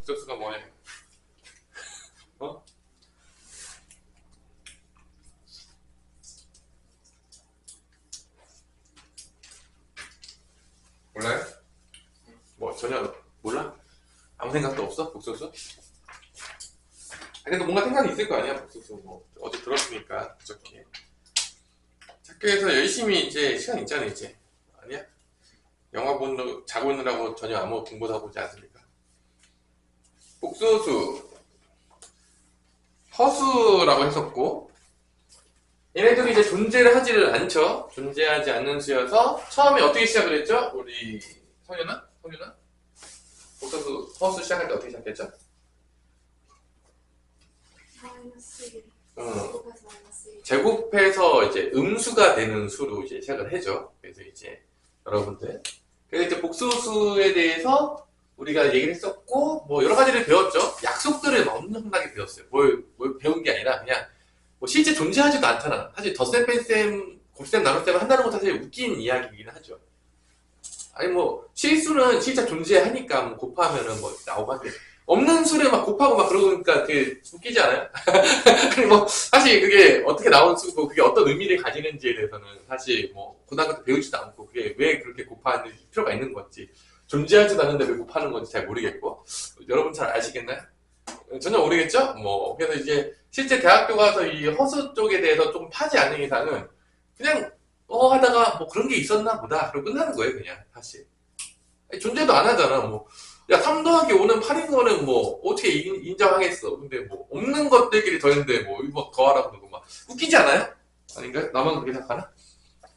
복소수가 뭐예요? 어? 몰라요? 뭐 전혀 몰라? 아무 생각도 없어? 복소수? 그래도 뭔가 생각이 있을 거 아니야? 복소수 뭐 어제 들었으니까 그저께 학교에서 열심히 이제 시간 있잖아 이제. 아니야? 영화 보느라고 자고 있느라고 전혀 아무 공부도 하고 있지 않습니까? 복소수 허수라고 했었고, 얘네들이 이제 존재를 하지를 않죠. 존재하지 않는 수여서 처음에 어떻게 시작을 했죠? 우리 성윤아? 복소수 허수 시작할 때 어떻게 시작했죠? 마이너스 1. 어, 제곱해서 마이너스 1. 제곱해서 이제 음수가 되는 수로 이제 시작을 해죠. 그래서 이제 여러분들, 그래서 이제 복소수에 대해서 우리가 얘기를 했었고, 뭐 여러 가지를 배웠죠. 약속들을 엄청나게 배웠어요. 뭘 배운 게 아니라 그냥 뭐 실제 존재하지도 않잖아. 사실 덧셈, 뺀셈, 곱셈, 나눗셈을 한다는 것도 사실 웃긴 이야기이긴 하죠. 아니 뭐 실수는 실제 존재하니까 뭐 곱하면은 뭐 나오고 한데, 없는 수를 막 곱하고 막 그러니까 그게 웃기지 않아요? 아니 뭐 사실 그게 어떻게 나온 수고 그게 어떤 의미를 가지는지에 대해서는 사실 뭐 고등학교 때 배우지도 않고 그게 왜 그렇게 곱하는 필요가 있는 건지, 존재하지도 않는데 왜 곱하는 건지 잘 모르겠고, 여러분 잘 아시겠나요? 전혀 모르겠죠? 뭐 그래서 이제 실제 대학교 가서 이 허수 쪽에 대해서 좀 파지 않는 이상은 그냥 하다가 뭐 그런 게 있었나 보다 그러고 끝나는 거예요. 그냥 사실 아니, 존재도 안 하잖아. 뭐 야 3 더하기 5는 8인 거는 뭐 어떻게 인정하겠어. 근데 뭐 없는 것들끼리 더했는데 뭐 이거 더하라고 그러고 막 웃기지 않아요? 아닌가요? 나만 그렇게 생각하나?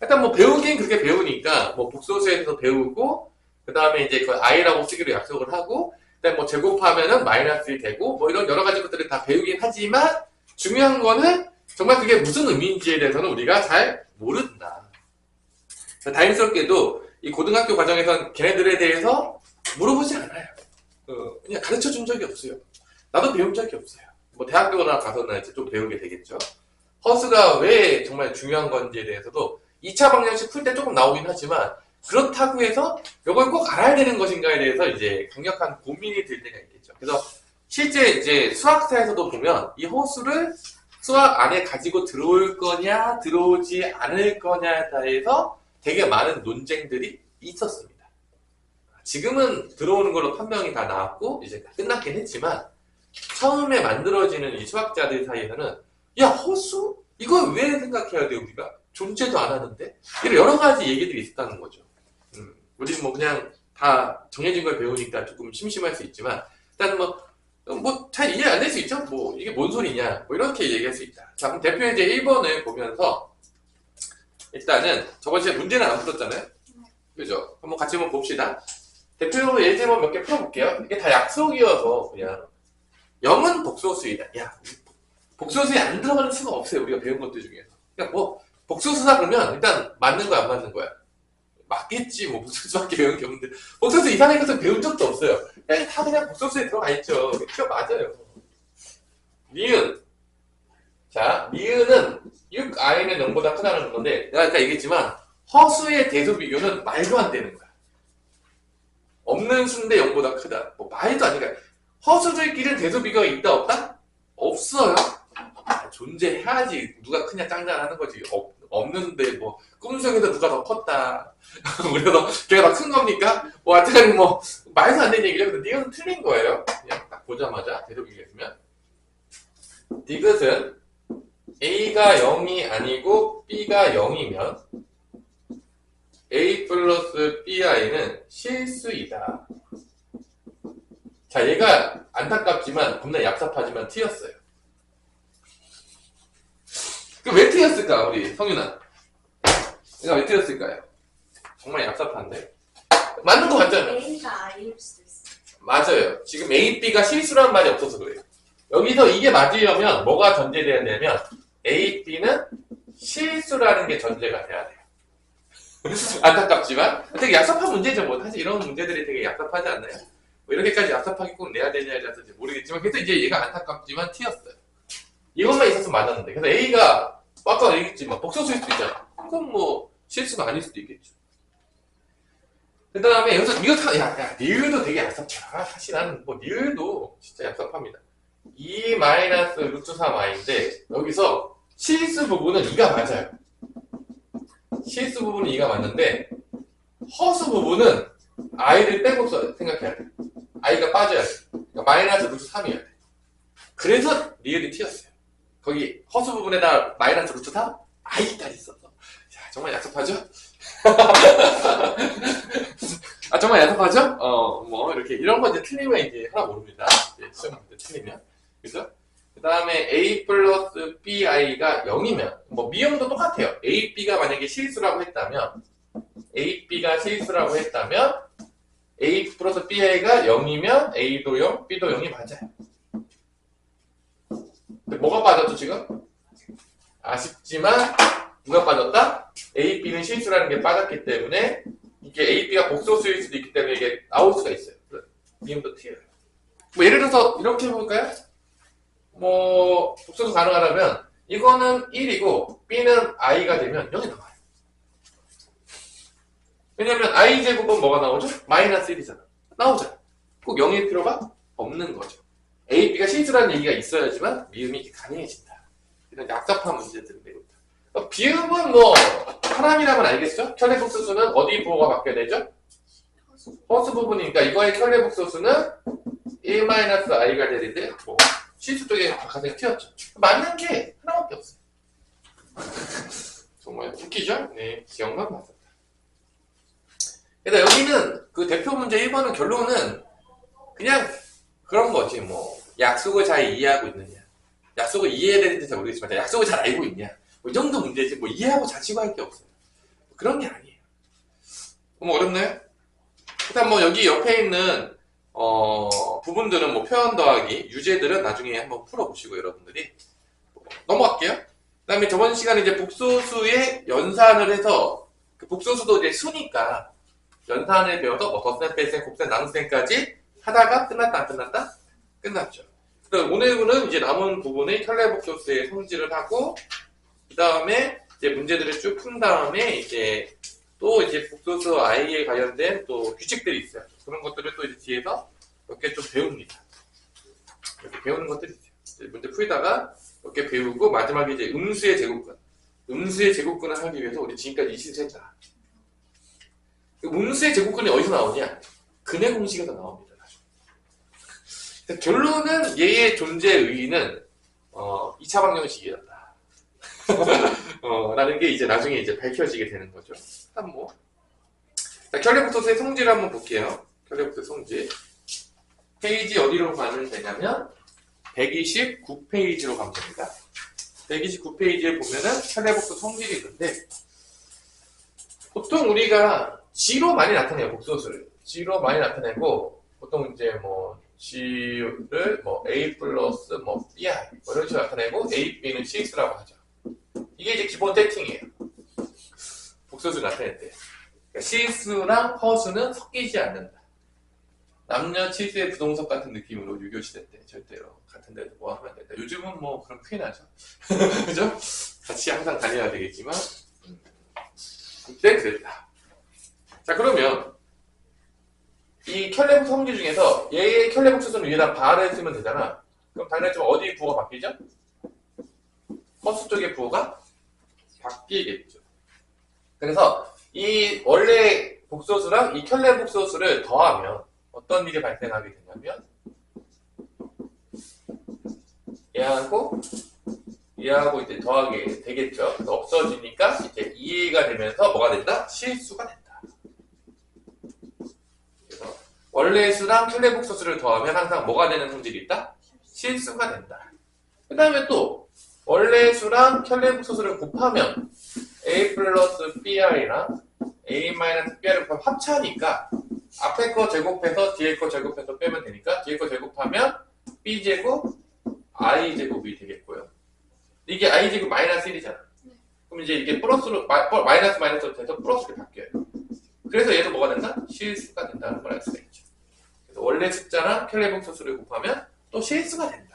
일단 뭐 배우긴 그렇게 배우니까 뭐 복소수에서 배우고, 그 다음에 이제 그 i라고 쓰기로 약속을 하고, 그다음에 뭐 제곱하면은 마이너스 되고 뭐 이런 여러 가지 것들을 다 배우긴 하지만, 중요한 거는 정말 그게 무슨 의미인지에 대해서는 우리가 잘 모른다. 다행스럽게도 이 고등학교 과정에선 걔네들에 대해서 물어보지 않아요. 그냥 가르쳐 준 적이 없어요. 나도 배운 적이 없어요. 뭐 대학교나 가서는 이제 좀 배우게 되겠죠. 허수가 왜 정말 중요한 건지에 대해서도 2차 방정식 풀 때 조금 나오긴 하지만, 그렇다고 해서 이걸 꼭 알아야 되는 것인가에 대해서 이제 강력한 고민이 들 때가 있겠죠. 그래서 실제 이제 수학사에서도 보면 이 허수를 수학 안에 가지고 들어올 거냐 들어오지 않을 거냐에 대해서 되게 많은 논쟁들이 있었습니다. 지금은 들어오는 걸로 판명이 다 나왔고 이제 다 끝났긴 했지만, 처음에 만들어지는 이 수학자들 사이에서는 야 허수? 이걸 왜 생각해야 돼 우리가? 존재도 안 하는데? 이런 여러 가지 얘기들이 있었다는 거죠. 우리 뭐 그냥 다 정해진 걸 배우니까 조금 심심할 수 있지만, 일단 뭐 잘 이해 안 될 수 있죠? 뭐 이게 뭔 소리냐? 뭐 이렇게 얘기할 수 있다. 자, 그럼 대표 예제 1번을 보면서 일단은 저번 시간에 문제는 안 풀었잖아요? 그죠? 한번 같이 한번 봅시다. 대표 예제 한번 몇 개 풀어볼게요. 이게 다 약속이어서 그냥 0은 복소수이다. 야, 복소수에 안 들어가는 수가 없어요. 우리가 배운 것들 중에서. 그러니까 뭐 복소수다 그러면 일단 맞는 거야 안 맞는 거야? 맞겠지. 뭐 복소수밖에 배운 게 없는데 복소수 이상의 것은 배운 적도 없어요. 그냥 다 그냥 복소수에 들어가 있죠. 그게 맞아요. 니은. 자, 니은은 6i는 0보다 크다는 건데, 내가 아까 얘기했지만 허수의 대수 비교는 말도 안 되는 거야. 없는 수인데 0보다 크다. 뭐 말도 안 되니까. 허수들끼리는 대수 비교가 있다 없다? 없어요. 존재해야지 누가 크냐 짱짱 하는 거지. 없는데 뭐 꿈속에서 누가 더 컸다. 그래서 걔가 더 큰 겁니까? 뭐 하여튼 뭐 말도 안 되는 얘기죠. 근데 니은 틀린 거예요. 그냥 딱 보자마자 대수 비교했으면. 디귿은 A가 0이 아니고 B가 0이면 A 플러스 BI는 실수이다. 자, 얘가 안타깝지만 겁나 얍삽하지만 T였어요. 그 왜 T였을까 우리 성윤아? 얘가 왜 T였을까요? 정말 얍삽한데 맞는 거 같잖아요. A가 I일 수도 있어. 맞아요. 지금 A, B가 실수라는 말이 없어서 그래요. 여기서 이게 맞으려면 뭐가 전제돼야 되냐면 A, B는 실수라는 게 전제가 돼야 돼요. 안타깝지만 되게 얍삽한 문제죠. 뭐 사실 이런 문제들이 되게 얍삽하지 않나요? 뭐 이렇게까지 얍삽하게 꼭 내야 되냐에 대해서 모르겠지만, 그래서 이제 얘가 안타깝지만 T였어요. 이것만 있었으면 맞았는데, 그래서 A가 아까 얘기했지만 복소수일 수도 있잖아. 그럼 뭐 실수가 아닐 수도 있겠죠. 그 다음에 여기서 야, 리을도 되게 얍삽해. 사실 나는 뭐 리을도 진짜 얍삽합니다. 2 마이너스 루트 3i인데 여기서 실수 부분은 2가 맞아요. 실수 부분은 2가 맞는데 허수 부분은 i를 빼고 생각해야 돼. i가 빠져야 돼. 그러니까 마이너스 루트 3이어야 돼. 그래서 리을이 튀었어요. 거기 허수 부분에다 마이너스 루트 3, i까지 있었어. 야, 정말 얍삽하죠? 아, 정말 얍삽하죠? 뭐, 이렇게, 이런 거 이제 틀리면 이제 하나 모릅니다. 이제 시험 문제 틀리면. 그죠? 그 다음에 a 플러스 bi가 0이면, 뭐, 미형도 똑같아요. a, b가 만약에 실수라고 했다면, a, b가 실수라고 했다면, a 플러스 bi가 0이면, a도 0, b도 0이 맞아요. 근데 뭐가 빠졌죠, 지금? 아쉽지만, 누가 빠졌다? a, b는 실수라는 게 빠졌기 때문에, 이게 A, B가 복소수일 수도 있기 때문에 이게 나올 수가 있어요. 미음도 튀어요. 뭐 예를 들어서 이렇게 해볼까요? 뭐 복소수 가능하다면 이거는 1이고 B는 I가 되면 0이 나와요. 왜냐면 I제곱은 뭐가 나오죠? 마이너스 1이잖아. 나오잖아. 꼭 0일 필요가 없는 거죠. A, B가 실수라는 얘기가 있어야지만 미음이 가능해진다. 이런 약삽한 문제들을 내고 있다. 비음은 뭐 사람이라면 알겠죠? 켤레복소수는 어디 부호가 바뀌어야 되죠? 허수 부분이니까 이거의 켤레복소수는 1-i가 되는데 뭐 실수 쪽에 가장 튀었죠. 맞는 게 하나밖에 없어요. 정말 웃기죠? 네, 기억만 맞았다. 그래서 여기는 그 대표 문제 1번은 결론은 그냥 그런 거지. 뭐 약속을 잘 이해하고 있느냐, 약속을 이해해야 되는지 잘 모르겠지만 약속을 잘 알고 있냐, 뭐 이 정도 문제지. 뭐 이해하고 자치고 할 게 없어요. 그런 게 아니에요. 너무 어렵나요? 일단 뭐 여기 옆에 있는 부분들은 뭐 표현 더하기, 유제들은 나중에 한번 풀어보시고 여러분들이 넘어갈게요. 그 다음에 저번 시간에 이제 복소수의 연산을 해서 그 복소수도 이제 수니까 연산을 배워서 뭐 덧셈, 뺄셈, 곱셈, 나눗셈까지 하다가 끝났다 안 끝났다? 끝났죠. 그럼 오늘은 이제 남은 부분의 켤레복소수의 성질을 하고 그 다음에 이제 문제들을 쭉 푼 다음에 이제 또 이제 복소수 i에 관련된 또 규칙들이 있어요. 그런 것들을 또 이제 뒤에서 몇 개 좀 배웁니다. 이렇게 배우는 것들이 있어요. 이제 문제 풀다가 몇 개 배우고 마지막에 이제 음수의 제곱근. 음수의 제곱근을 하기 위해서 우리 지금까지 이 실수 했다. 음수의 제곱근이 어디서 나오냐? 근의 공식에서 나옵니다. 결론은 얘의 존재의 의의는 2차 방정식이었다. 라는 게 이제 나중에 이제 밝혀지게 되는 거죠. 일단 뭐. 자, 켤레복소수의 성질을 한번 볼게요. 켤레복소수의 성질. 페이지 어디로 가면 되냐면, 129페이지로 가면 됩니다. 129페이지에 보면은 켤레복소 성질이 있는데, 보통 우리가 G로 많이 나타내요, 복소수를. G로 많이 나타내고, 보통 이제 뭐, G를 뭐, A 플러스 뭐, BI, 뭐 이런 식으로 나타내고, A, B는 CX라고 하죠. 이게 이제 기본 세팅이에요. 복소수 나타낼 때. 그러니까 실수랑 허수는 섞이지 않는다. 남녀 칠수의 부동석 같은 느낌으로 유교시대 때 절대로 같은 데도 뭐 하면 안 된다. 요즘은 뭐 그런 큰일 나죠. 그죠? 같이 항상 다녀야 되겠지만 그때 그랬다. 자, 그러면 이 켤레복 성질 중에서 얘의 켤레복소수는 위에다 바를 쓰면 되잖아. 그럼 당연히 좀 어디 부호가 바뀌죠? 허수 쪽의 부호가 바뀌겠죠. 그래서 이 원래 복소수랑 이 켤레복소수를 더하면 어떤 일이 발생하게 되냐면 얘하고 이제 더하게 되겠죠. 그래서 없어지니까 이제 2가 되면서 뭐가 된다? 실수가 된다. 그래서 원래 수랑 켤레복소수를 더하면 항상 뭐가 되는 성질이 있다? 실수가 된다. 그 다음에 또 원래 수랑 켤레복소수를 곱하면 a 플러스 bi랑 a 마이너스 bi를 곱하면 합차니까 앞에 거 제곱해서 뒤에 거 제곱해서 빼면 되니까 뒤에 거 제곱하면 b제곱 i제곱이 되겠고요. 이게 i제곱 마이너스 1이잖아. 그럼 이제 이게 플러스로 마이너스로 돼서 플러스로 바뀌어요. 그래서 얘도 뭐가 된다? 실수가 된다는 걸 알 수가 있죠. 그래서 원래 숫자랑 켤레복소수를 곱하면 또 실수가 된다.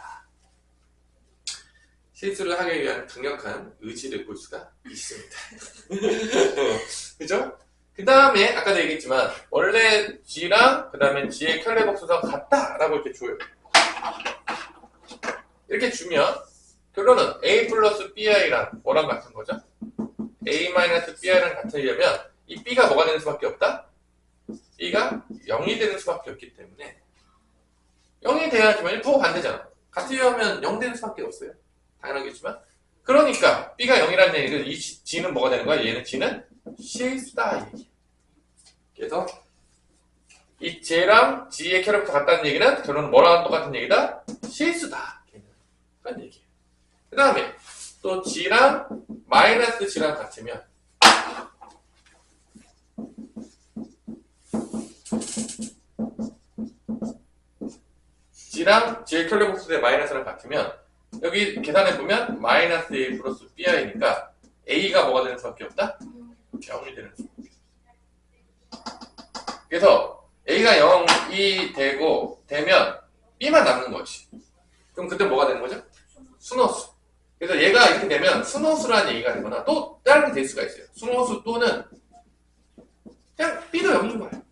실수를 하기 위한 강력한 의지를 볼 수가 있습니다. 그죠? 그 다음에 아까도 얘기했지만 원래 G랑 그 다음에 G의 켤레복수가 같다라고 이렇게 줘요. 이렇게 주면 결론은 A 플러스 BI랑 뭐랑 같은 거죠? A 마이너스 BI랑 같으려면 이 B가 뭐가 되는 수밖에 없다? B가 0이 되는 수밖에 없기 때문에 0이 돼야지만 부호 반대잖아. 같으려면 0 되는 수밖에 없어요. 당연하겠지만 그러니까 B가 0이라는 얘기는 이 G는 뭐가 되는 거야? 얘는 G는 실수다 이 얘기. 그래서 이 J랑 G의 켤레복수 같다는 얘기는 결론은 뭐랑 똑같은 얘기다? 실수다. 그런 얘기예요. 그 다음에 또 G랑 마이너스 G랑 같으면 G랑 G의 켤레복수 대 마이너스랑 같으면 여기 계산해보면 마이너스 A 플러스 BI니까 A가 뭐가 되는 수밖에 없다? 0이 되는 수밖에 없다. 그래서 A가 0이 되면 B만 남는 거지. 그럼 그때 뭐가 되는 거죠? 순호수. 그래서 얘가 이렇게 되면 순호수라는 얘기가 되거나 또 다른 게 될 수가 있어요. 순호수 또는 그냥 B도 0인 거예요.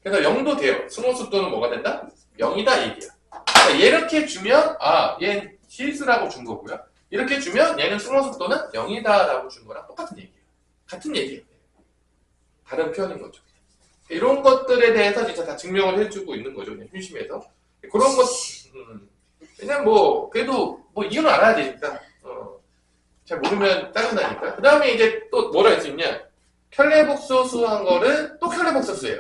그래서 0도 돼요. 순호수 또는 뭐가 된다? 0이다 얘기야. 그러니까 이렇게 주면 얘는 실수라고 준 거고요. 이렇게 주면 얘는 순호수 또는 0이다 라고 준 거랑 똑같은 얘기예요. 같은 얘기예요. 다른 표현인 거죠. 이런 것들에 대해서 진짜 다 증명을 해주고 있는 거죠. 그냥 심심해서. 그런 것, 그냥 그래도 이유는 알아야 되니까. 잘 모르면 짜증나니까. 그 다음에 이제 또 뭐라 할 수 있냐. 켤레복소수 한 거를 또 켤레복소수예요.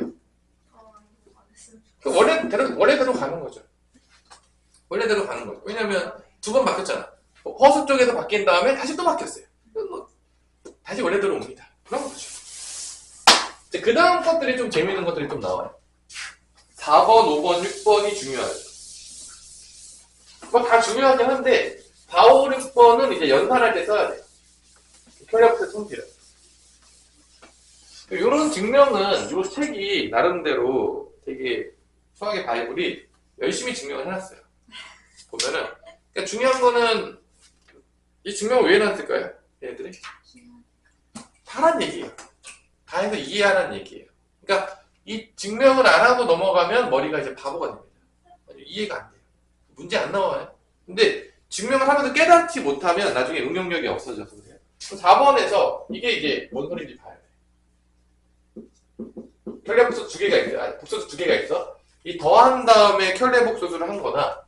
원래대로 가는 거죠. 원래대로 가는 거죠. 왜냐면 두 번 바뀌었잖아. 허수 쪽에서 바뀐 다음에 다시 또 바뀌었어요. 다시 원래대로 옵니다. 그런 거죠. 그 다음 것들이 좀 재미있는 것들이 좀 나와요. 4번, 5번, 6번이 중요해요. 다 중요하긴 한데 4, 5, 6번은 이제 연산할 때 써야 돼요. 켤레복수 성질을. 이런 증명은 이 책이 나름대로 되게 수학의 바이블이 열심히 증명을 해놨어요. 보면은 그러니까 중요한 거는 이 증명을 왜 해놨을까요? 얘네들이 다란 얘기예요. 다 해서 이해하라는 얘기예요. 그러니까 이 증명을 안 하고 넘어가면 머리가 이제 바보가 됩니다. 이해가 안 돼요. 문제 안 나와요. 근데 증명을 하면서 깨닫지 못하면 나중에 응용력이 없어져서 그래요. 4번에서 이게 이제 뭔 소리인지 봐야 돼. 켤레복수 두 개가 있어요. 복소수 두 개가 있어. 이 더한 다음에 켤레복소수를 한 거나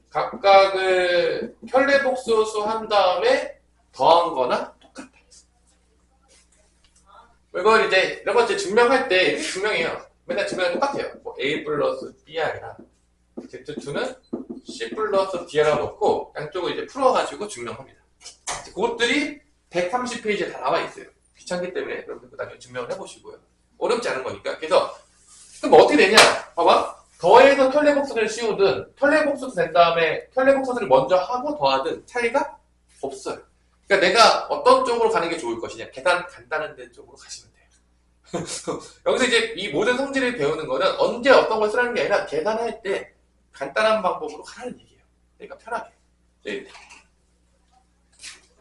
각각을 켤레복소수 한 다음에 더한 거나 똑같아. 이걸 이제 이런 거 증명할 때 이렇게 증명해요. 맨날 증명이 똑같아요. A 플러스 B이랑 Z2는 C 플러스 D라고 놓고 양쪽을 이제 풀어가지고 증명합니다. 그것들이 130페이지에 다 나와 있어요. 귀찮기 때문에 여러분들 나중에 증명을 해보시고요. 어렵지 않은 거니까. 그래서 그럼 어떻게 되냐? 봐봐. 더해서 켤레복수를 씌우든 켤레복수 된 다음에 켤레복수를 먼저 하고 더하든 차이가 없어요. 그러니까 내가 어떤 쪽으로 가는 게 좋을 것이냐. 계산 간단한 데 쪽으로 가시면 돼요. 여기서 이제 이 모든 성질을 배우는 거는 언제 어떤 걸 쓰라는 게 아니라 계산할 때 간단한 방법으로 가라는 얘기예요. 그러니까 편하게. 네.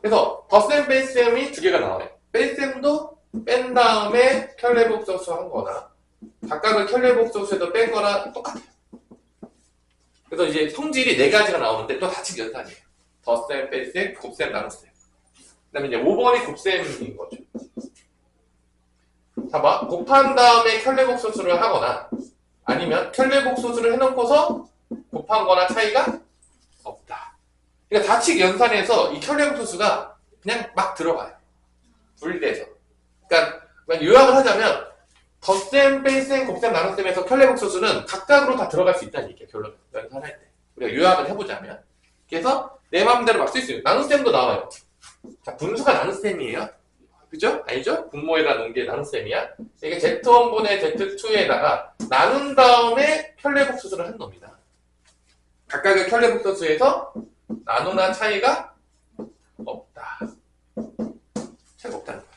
그래서 덧셈 뺄셈이 두 개가 나와요. 뺄셈도 뺀 다음에 켤레복소수 한 거나 각각을 켤레복소수에서 뺀 거나 똑같아요. 그래서 이제 성질이 네 가지가 나오는데 또 다친 연산이에요. 덧셈, 뺄셈, 곱셈, 나눗셈. 그 다음에 이제 5번이 곱셈인 거죠. 봐봐. 곱한 다음에 켤레복소수를 하거나 아니면 켤레복소수를 해놓고서 곱한 거나 차이가 없다. 그러니까 다칙 연산에서 이 켤레복소수가 그냥 막 들어가요. 분리돼서. 그러니까 요약을 하자면 덧셈, 뺄셈, 곱셈, 나눗셈에서 켤레복소수는 각각으로 다 들어갈 수 있다는 얘기예요. 결론 연산할 때. 우리가 요약을 해보자면. 그래서 내 마음대로 막 쓸 수 있어요. 나눗셈도 나와요. 자, 분수가 나눗셈이에요. 그죠? 아니죠? 분모에다 놓은 게 나눗셈이야. 이게 Z1분의 Z2에다가 나눈 다음에 켤레복소수를 한 겁니다. 각각의 켤레복소수에서 나누나 차이가 없다. 차이가 없다는 거야.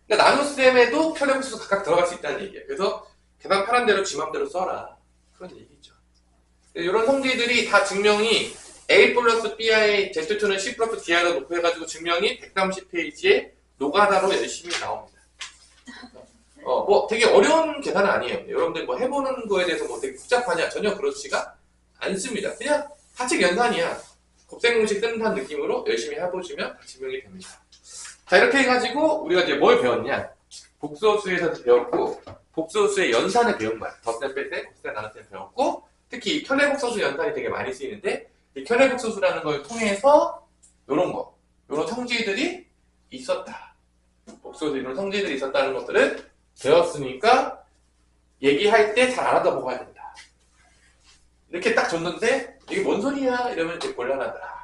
그러니까 나눗셈에도 켤레복소수 각각 들어갈 수 있다는 얘기예요. 그래서 계산 편한 대로 지 맘대로 써라. 그런 얘기죠. 이런 성질들이 다 증명이 A 플러스 BI, Z2는 C 플러스 D로 놓고 해가지고 증명이 130페이지에 노가다로 열심히 나옵니다. 뭐 되게 어려운 계산은 아니에요. 여러분들 뭐 해보는 거에 대해서 뭐 되게 복잡하냐? 전혀 그렇지가 않습니다. 그냥 사칙 연산이야. 곱셈 공식 뜬다는 느낌으로 열심히 해보시면 다 증명이 됩니다. 자, 이렇게 해가지고 우리가 이제 뭘 배웠냐? 복소수에서도 배웠고, 복소수의 연산을 배운 거야. 덧셈, 뺄셈, 곱셈, 나눗셈 배웠고, 특히 이 켤레복소수 연산이 되게 많이 쓰이는데, 이 켤레복소수라는 걸 통해서 요런 거, 요런 성질들이 있었다. 복소수 이런 성질들이 있었다는 것들을 배웠으니까 얘기할 때 잘 알아보고 된다. 이렇게 딱 줬는데 이게 뭔 소리야? 이러면 이제 곤란하더라.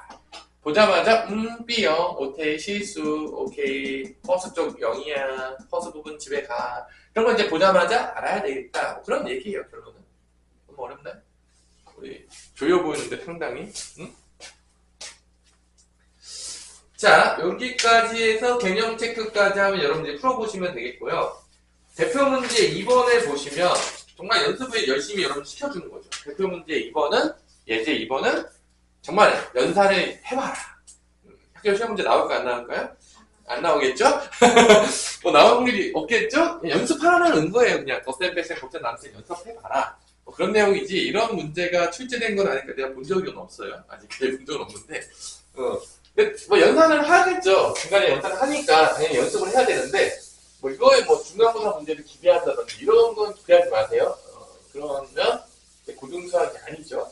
보자마자 B형, 오케이, 실수, 오케이, 허수 쪽 0이야, 허수 부분 집에 가. 이런 거 이제 보자마자 알아야 되겠다. 뭐 그런 얘기예요, 결론은. 너무 어렵나요? 우리 조여 보이는데 상당히. 응? 자, 여기까지 해서 개념 체크까지 하면 여러분들이 풀어보시면 되겠고요. 대표 문제 2번에 보시면 정말 연습을 열심히 여러분 시켜주는 거죠. 대표 문제 2번은, 예제 2번은 정말 연산을 해봐라. 학교 시험 문제 나올까 안 나올까요? 안 나오겠죠? 뭐 나올 확률이 없겠죠? 연습하라는 거예요. 그냥 덧셈, 뺄셈, 곱셈, 나눗셈 연습해봐라. 뭐 그런 내용이지 이런 문제가 출제된 건 아니니까 내가 본 적은 없어요. 아직까지 본 적은 없는데 근데 뭐 연산을 하겠죠. 중간에 연산을 하니까 당연히 연습을 해야 되는데 뭐 이거에 뭐 중간고사 문제를 기대한다든지 이런 건 기대하지 마세요. 그러면 고등수학이 아니죠.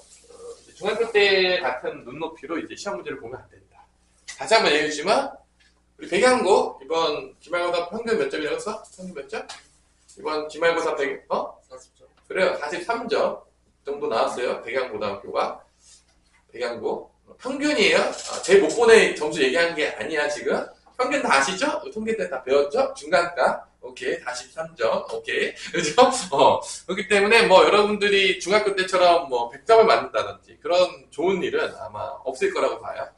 중학교 때 같은 눈높이로 이제 시험 문제를 보면 안 된다. 다시 한번 얘기해 주지만 우리 백양고 이번 기말고사 평균 몇 점이라고 써? 평균 몇 점? 이번 기말고사 40점. 그래요. 43점 정도 나왔어요. 백양고등학교가. 백양고. 평균이에요. 제 못 보내 점수 얘기한 게 아니야 지금. 평균 다 아시죠? 통계 때 다 배웠죠? 중간가. 오케이. 43점. 오케이. 그죠? 그렇기 때문에 뭐 여러분들이 중학교 때처럼 뭐 100점을 맞는다든지 그런 좋은 일은 아마 없을 거라고 봐요.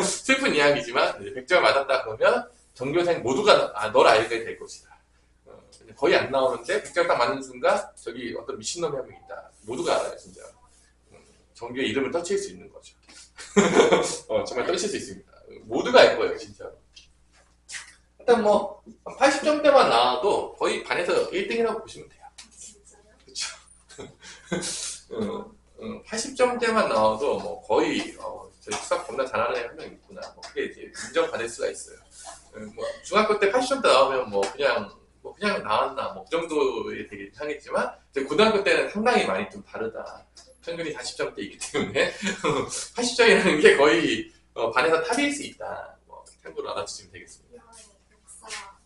슬픈 이야기지만 100점을 맞았다 그러면 전교생 모두가 널 알게 될 것이다. 거의 안 나오는데 100점 딱 맞는 순간 저기 어떤 미친놈이 한 명 있다. 모두가 알아요 진짜. 전교의 이름을 떨칠 수 있는 거죠. 정말 떨칠 수 있습니다. 모두가 알 거예요 진짜. 일단 뭐 80점대만 나와도 거의 반에서 1등이라고 보시면 돼요. 진짜요? 그렇죠. 80점대만 나와도 뭐 거의 저희 수학 겁나 잘하는 애 한 명 있구나. 뭐 그게 이제 인정받을 수가 있어요. 뭐 중학교 때 80점대 나오면 뭐 그냥 나왔나 뭐 그 정도에 되게 하겠지만 고등학교 때는 상당히 많이 좀 다르다. 평균이 40점대이기 때문에 80점이라는 게 거의 반에서 탑일 수 있다. 뭐 참고로 알아주시면 되겠습니다.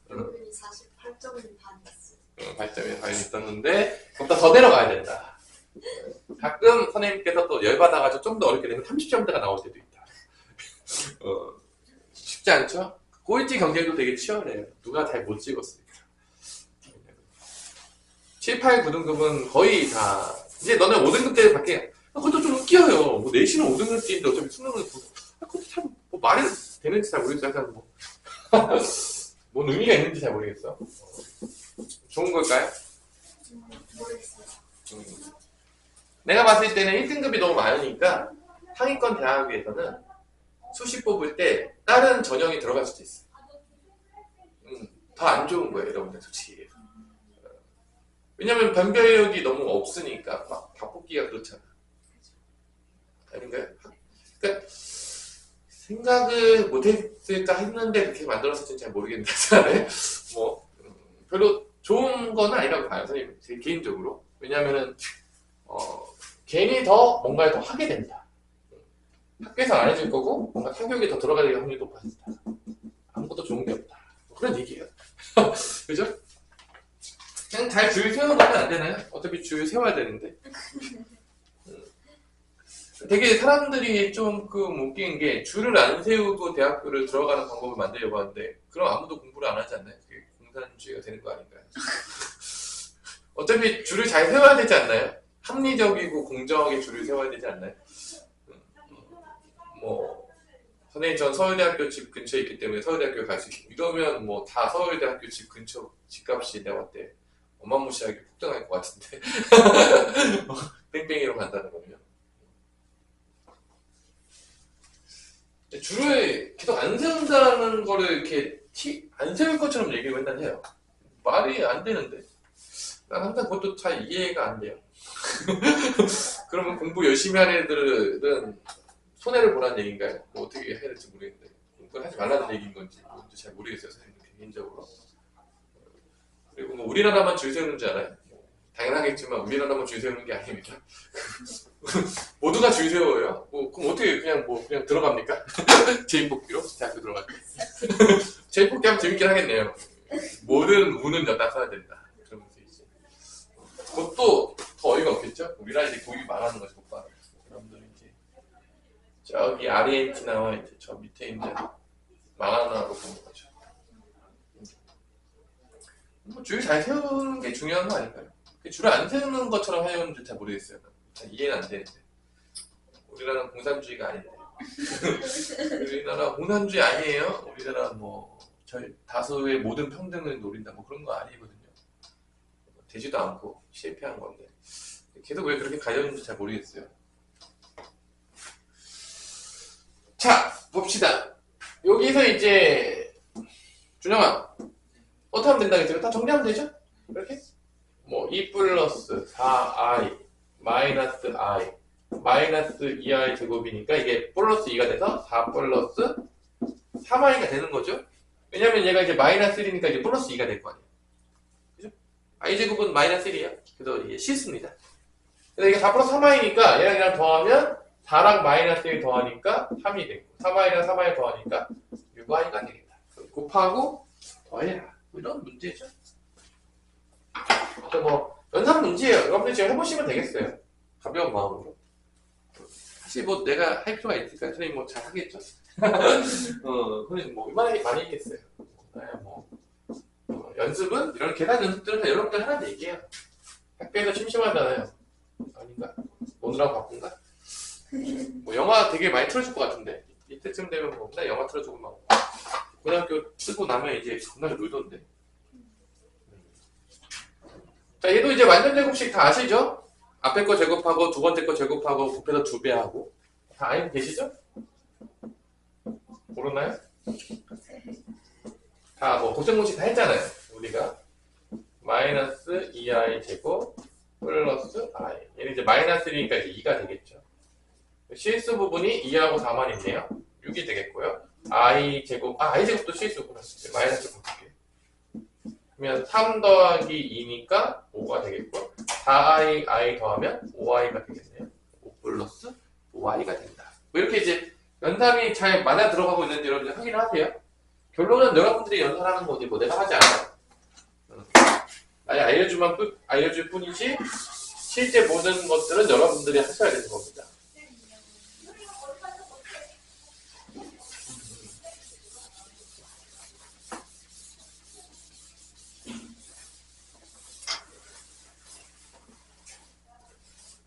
평균이 48점을 반했어요. 8점이 과연 있었는데 그보다 더 내려가야 된다. 가끔 선생님께서 또 열받아가지고 좀 더 어렵게 되면 30점대가 나올 때도 있다. 쉽지 않죠? 꼴찌 경쟁도 되게 치열해요. 누가 잘 못 찍었으니까. 7, 8, 9등급은 거의 다 이제 너네 5등급 때밖에 그것도 좀 웃겨요. 뭐 내신은 5등급 때인데 어차피 수능은 그것도 참 뭐 말이 되는지 잘 모르겠어. 약간 뭔 의미가 있는지 잘 모르겠어. 좋은 걸까요? 모르겠어요. 내가 봤을 때는 1등급이 너무 많으니까 상위권 대학에서는 수시 뽑을 때 다른 전형이 들어갈 수도 있어요. 더 안 좋은 거예요, 여러분들 솔직히. 왜냐면 변별력이 너무 없으니까 막 다 뽑기가 그렇잖아. 아닌가요? 그러니까 생각을 못했을까 했는데 그렇게 만들었을지는 잘 모르겠는데 뭐 별로 좋은 건 아니라고 봐요, 선생님. 제 개인적으로. 왜냐면은 괜히 더 뭔가를 더 하게 된다. 학교에서 안 해줄 거고 뭔가 타격이 더 들어갈 확률이 높아진다. 아무것도 좋은 게 없다. 뭐 그런 얘기예요. 그죠? 그냥 잘 줄 세워놓으면 안 되나요? 어차피 줄 세워야 되는데. 되게 사람들이 좀 웃긴 게 줄을 안 세우고 대학교를 들어가는 방법을 만들려고 하는데 그럼 아무도 공부를 안 하지 않나요? 그게 공산주의가 되는 거 아닌가요? 어차피 줄을 잘 세워야 되지 않나요? 합리적이고 공정하게 줄을 세워야 되지 않나요? 뭐 선생님 전 서울대학교 집 근처에 있기 때문에 서울대학교 갈 수 있고 이러면 뭐 다 서울대학교 집 근처 집값이 내가 봤을 때 어마무시하게 폭등할 것 같은데 뺑뺑이로 간다는 거면 줄을 계속 안 세운다는 거를 이렇게 안 세울 것처럼 얘기를 맨날 해요. 말이 안 되는데. 난 항상 그것도 잘 이해가 안 돼요. 그러면 공부 열심히 하는 애들은 손해를 보라는 얘기인가요? 뭐 어떻게 해야 될지 모르겠는데. 공부를 하지 말라는 얘기인 건지 뭔지 잘 모르겠어요, 선생님 개인적으로. 그리고 뭐 우리나라만 줄 세우는 줄 알아요? 당연하겠지만 우리나라만 줄 세우는 게 아닙니다. 모두가 줄 세워요. 뭐 그럼 어떻게 그냥 들어갑니까? 제입뽑기로 대학교 들어갈 때. 제입뽑기 하면 재밌긴 하겠네요. 뭐든 우는 여다 써야 된다. 그러면서 이제 그것도 더 어이가 없겠죠? 우리나라 이제 교육이 망하는 거죠, 오빠. 여러분들 이제 저기 아르헨티나와 이제 저 밑에 있는 망하는 나라로 보는 거죠. 뭐 줄 잘 세우는 게 중요한 거 아닐까요? 줄을 안 세우는 것처럼 해오는지 잘 모르겠어요. 잘 이해는 안 되는데. 우리나라는 공산주의가 아닌데. 우리나라 공산주의 아니에요. 우리나라 뭐 저희 다수의 모든 평등을 노린다 뭐 그런 거 아니거든요. 되지도 않고 실패한 건데. 계속 왜 그렇게 가려는지 잘 모르겠어요. 자, 봅시다. 여기서 이제 준영아 어떻게 하면 된다겠죠? 다 정리하면 되죠? 이렇게? 뭐 2 플러스 4i 마이너스 i 마이너스 2i 제곱이니까 이게 플러스 2가 돼서 4 플러스 3i가 되는 거죠. 왜냐면 얘가 이제 마이너스 1이니까 이제 플러스 2가 될 거 아니에요. 그죠? i 제곱은 마이너스 1이에요. 그래서 이게 실수입니다. 그래서 이게 4 플러스 3i니까 얘랑 더하면 4랑 마이너스 1 더하니까 3이 되고 3i랑 3i 더하니까 6i가 되겠다. 곱하고 더해라. 이런 문제죠. 그래서 뭐 연산 문제예요. 여러분들 지금 해보시면 되겠어요. 가벼운 마음으로. 사실 뭐 내가 할 필요가 있을까? 선생님 뭐 잘 하겠죠. 선생님 뭐 얼마나 많이 했겠어요. 연습은 이런 계산 연습들은 다 여러분들 하는 얘기예요. 학교에서 심심하잖아요. 아닌가? 오늘하고 바쁜가? 뭐 영화 되게 많이 틀어줄 것 같은데 이때쯤 되면 뭐 맨날 영화 틀어주고 막 고등학교 쓰고 나면 이제 겁나게 놀던데. 자, 얘도 이제 완전 제곱식 다 아시죠? 앞에 거 제곱하고 두 번째 거 제곱하고 곱해서 2배 하고 다 알고 계시죠? 모르나요? 다 뭐 고정공식 다 했잖아요. 우리가 마이너스 2i 제곱 플러스 i 얘는 이제 마이너스 1이니까 이제 2가 되겠죠. 실수 부분이 2하고 4만 있네요. 6이 되겠고요. i 제곱 i 제곱도 실수구나. 마이너스 볼게요. 그러면 3 더하기 2니까 5가 되겠고 4i i 더하면 5i가 되겠네요. 5 플러스 5i가 된다. 뭐 이렇게 이제 연산이 잘 맞아 들어가고 있는지 여러분들 확인을 하세요. 결론은 여러분들이 연산하는 거지 뭐 내가 하지 않아. 아예 알려줄 뿐이지 실제 모든 것들은 여러분들이 하셔야 되는 겁니다.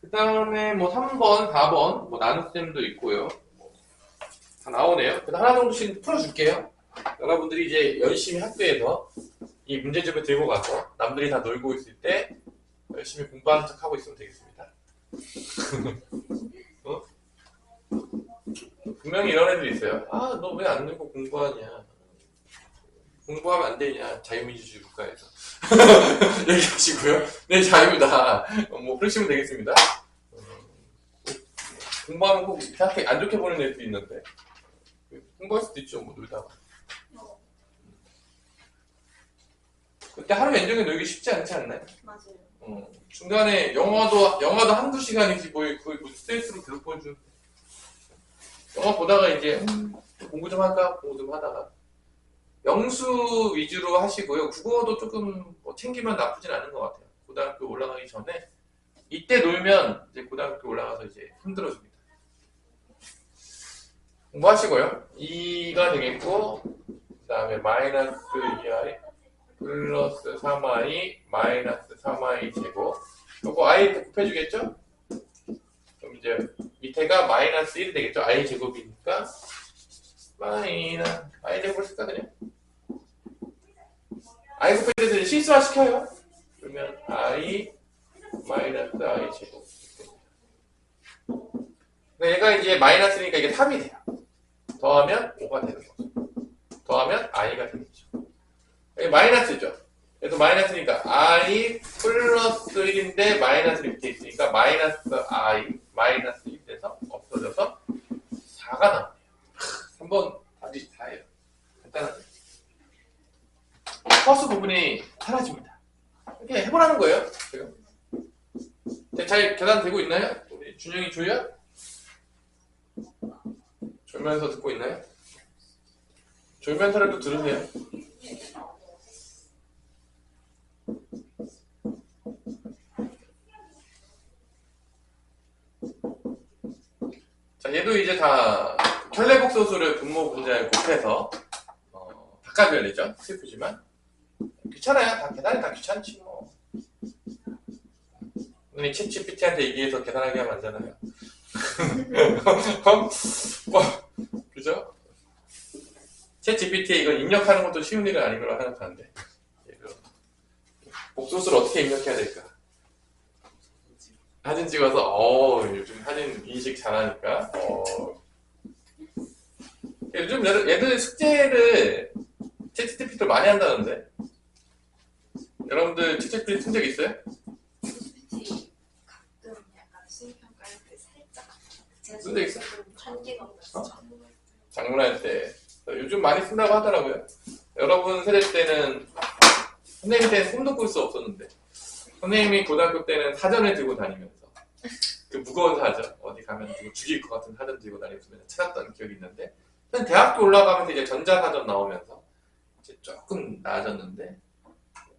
그 다음에 뭐 3번, 4번, 뭐 나눗셈도 있고요. 다 나오네요. 그래서 하나 정도씩 풀어줄게요. 여러분들이 이제 열심히 학교에서 이 문제집을 들고 가서 남들이 다 놀고 있을 때 열심히 공부하는 척 하고 있으면 되겠습니다. 어? 분명히 이런 애들 있어요. 아, 너 왜 안 놀고 공부하냐? 공부하면 안 되냐? 자유민주주의 국가에서. 얘기하시고요. 네, 자유다. 뭐, 그러시면 되겠습니다. 공부하면 꼭 이상하게 안 좋게 보는 애들도 있는데. 공부할 수도 있죠, 뭐, 놀다가. 그때 하루 왼종일 놀기 쉽지 않지 않나요? 맞아요. 중간에 영화도 한두 시간이지, 뭐, 거의 뭐 스트레스로 계속 보여주는. 영화 보다가 이제, 공부 좀 할까? 공부 좀 하다가. 영수 위주로 하시고요. 국어도 조금 뭐 챙기면 나쁘진 않은 것 같아요. 고등학교 올라가기 전에 이때 놀면 이제 고등학교 올라가서 이제 힘들어집니다. 공부하시고요. 2가 되겠고 그 다음에 마이너스 2i 플러스 3i 마이너스 3i 제곱 요거 i 곱해주겠죠? 그럼 이제 밑에가 마이너스 1이 되겠죠? i 제곱이니까 마이너스 i 제곱을 쓸까 그냥? i 곱해줄 때 실수화 시켜요. 그러면 i 마이너스 i 제곱. 얘가 이제 마이너스니까 이게 3이 돼요. 더하면 5가 되는 거죠. 더하면 i가 되겠죠. 여기 마이너스죠. 그래서 마이너스니까 i 플러스 1인데 마이너스 밑에 있으니까 마이너스 i 마이너스 1 돼서 없어져서 4가 나오네요. 3번 답이 4예요. 간단하죠? 허수 부분이 사라집니다. 이렇게 해보라는 거예요. 지금. 잘 계산되고 있나요? 우리 준영이 조야? 졸면서 듣고 있나요? 졸면서라도 들으세요. 자, 얘도 이제 다 켤레복소수를 분모 분자에 곱해서 바꿔줘야 되죠. 슬프지만 귀찮아요. 다 계산이 다 귀찮지 뭐. 오늘 챗GPT한테 얘기해서 계산하게 하면 안 되잖아요. 그죠? 챗GPT에 이걸 입력하는 것도 쉬운 일은 아닌 걸로 생각하는데 복소수를 어떻게 입력해야 될까? 사진 찍어서 요즘 사진 인식 잘하니까 요즘 얘들 숙제를 챗GPT로 많이 한다는데 여러분들 챗GPT 쓴 적 있어요? GPT 가끔 약간 수행평가할 때 살짝 쓴 적 있어? 한계가 없어. 작문할 때 요즘 많이 쓴다고 하더라고요. 여러분 세대 때는 선생님 때는 손도 꿀 수 없었는데 선생님이 고등학교 때는 사전을 들고 다니면서 그 무거운 사전 어디 가면 누구 죽일 것 같은 사전 들고 다니면서 찾았던 기억이 있는데 대학교 올라가면서 이제 전자사전 나오면서 이제 조금 나아졌는데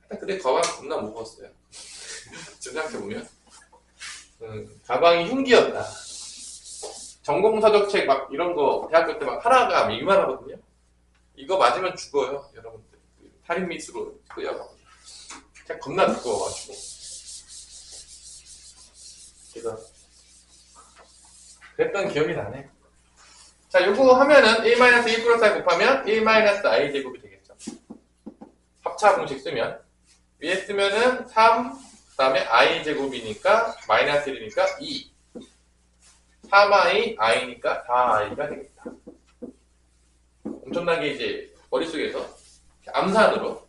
일단 그때 가방 겁나 무거웠어요. 지금 생각해보면 가방이 흉기였다. 전공서적책 막 이런 거 대학교 때 막 하나가 이만하거든요. 이거 맞으면 죽어요, 여러분들. 살인미수로 끌려가고 그냥 겁나 두꺼워가지고. 그래서 그랬던 기억이 나네. 자, 요거 하면은 1-1 플러스 i 곱하면 1-i 제곱이 되겠죠. 합차 공식 쓰면 위에 쓰면은 3 그 다음에 i 제곱이니까 마이너스 1이니까 2 3i, i니까 4i가 되겠다. 엄청나게 이제 머릿속에서 암산으로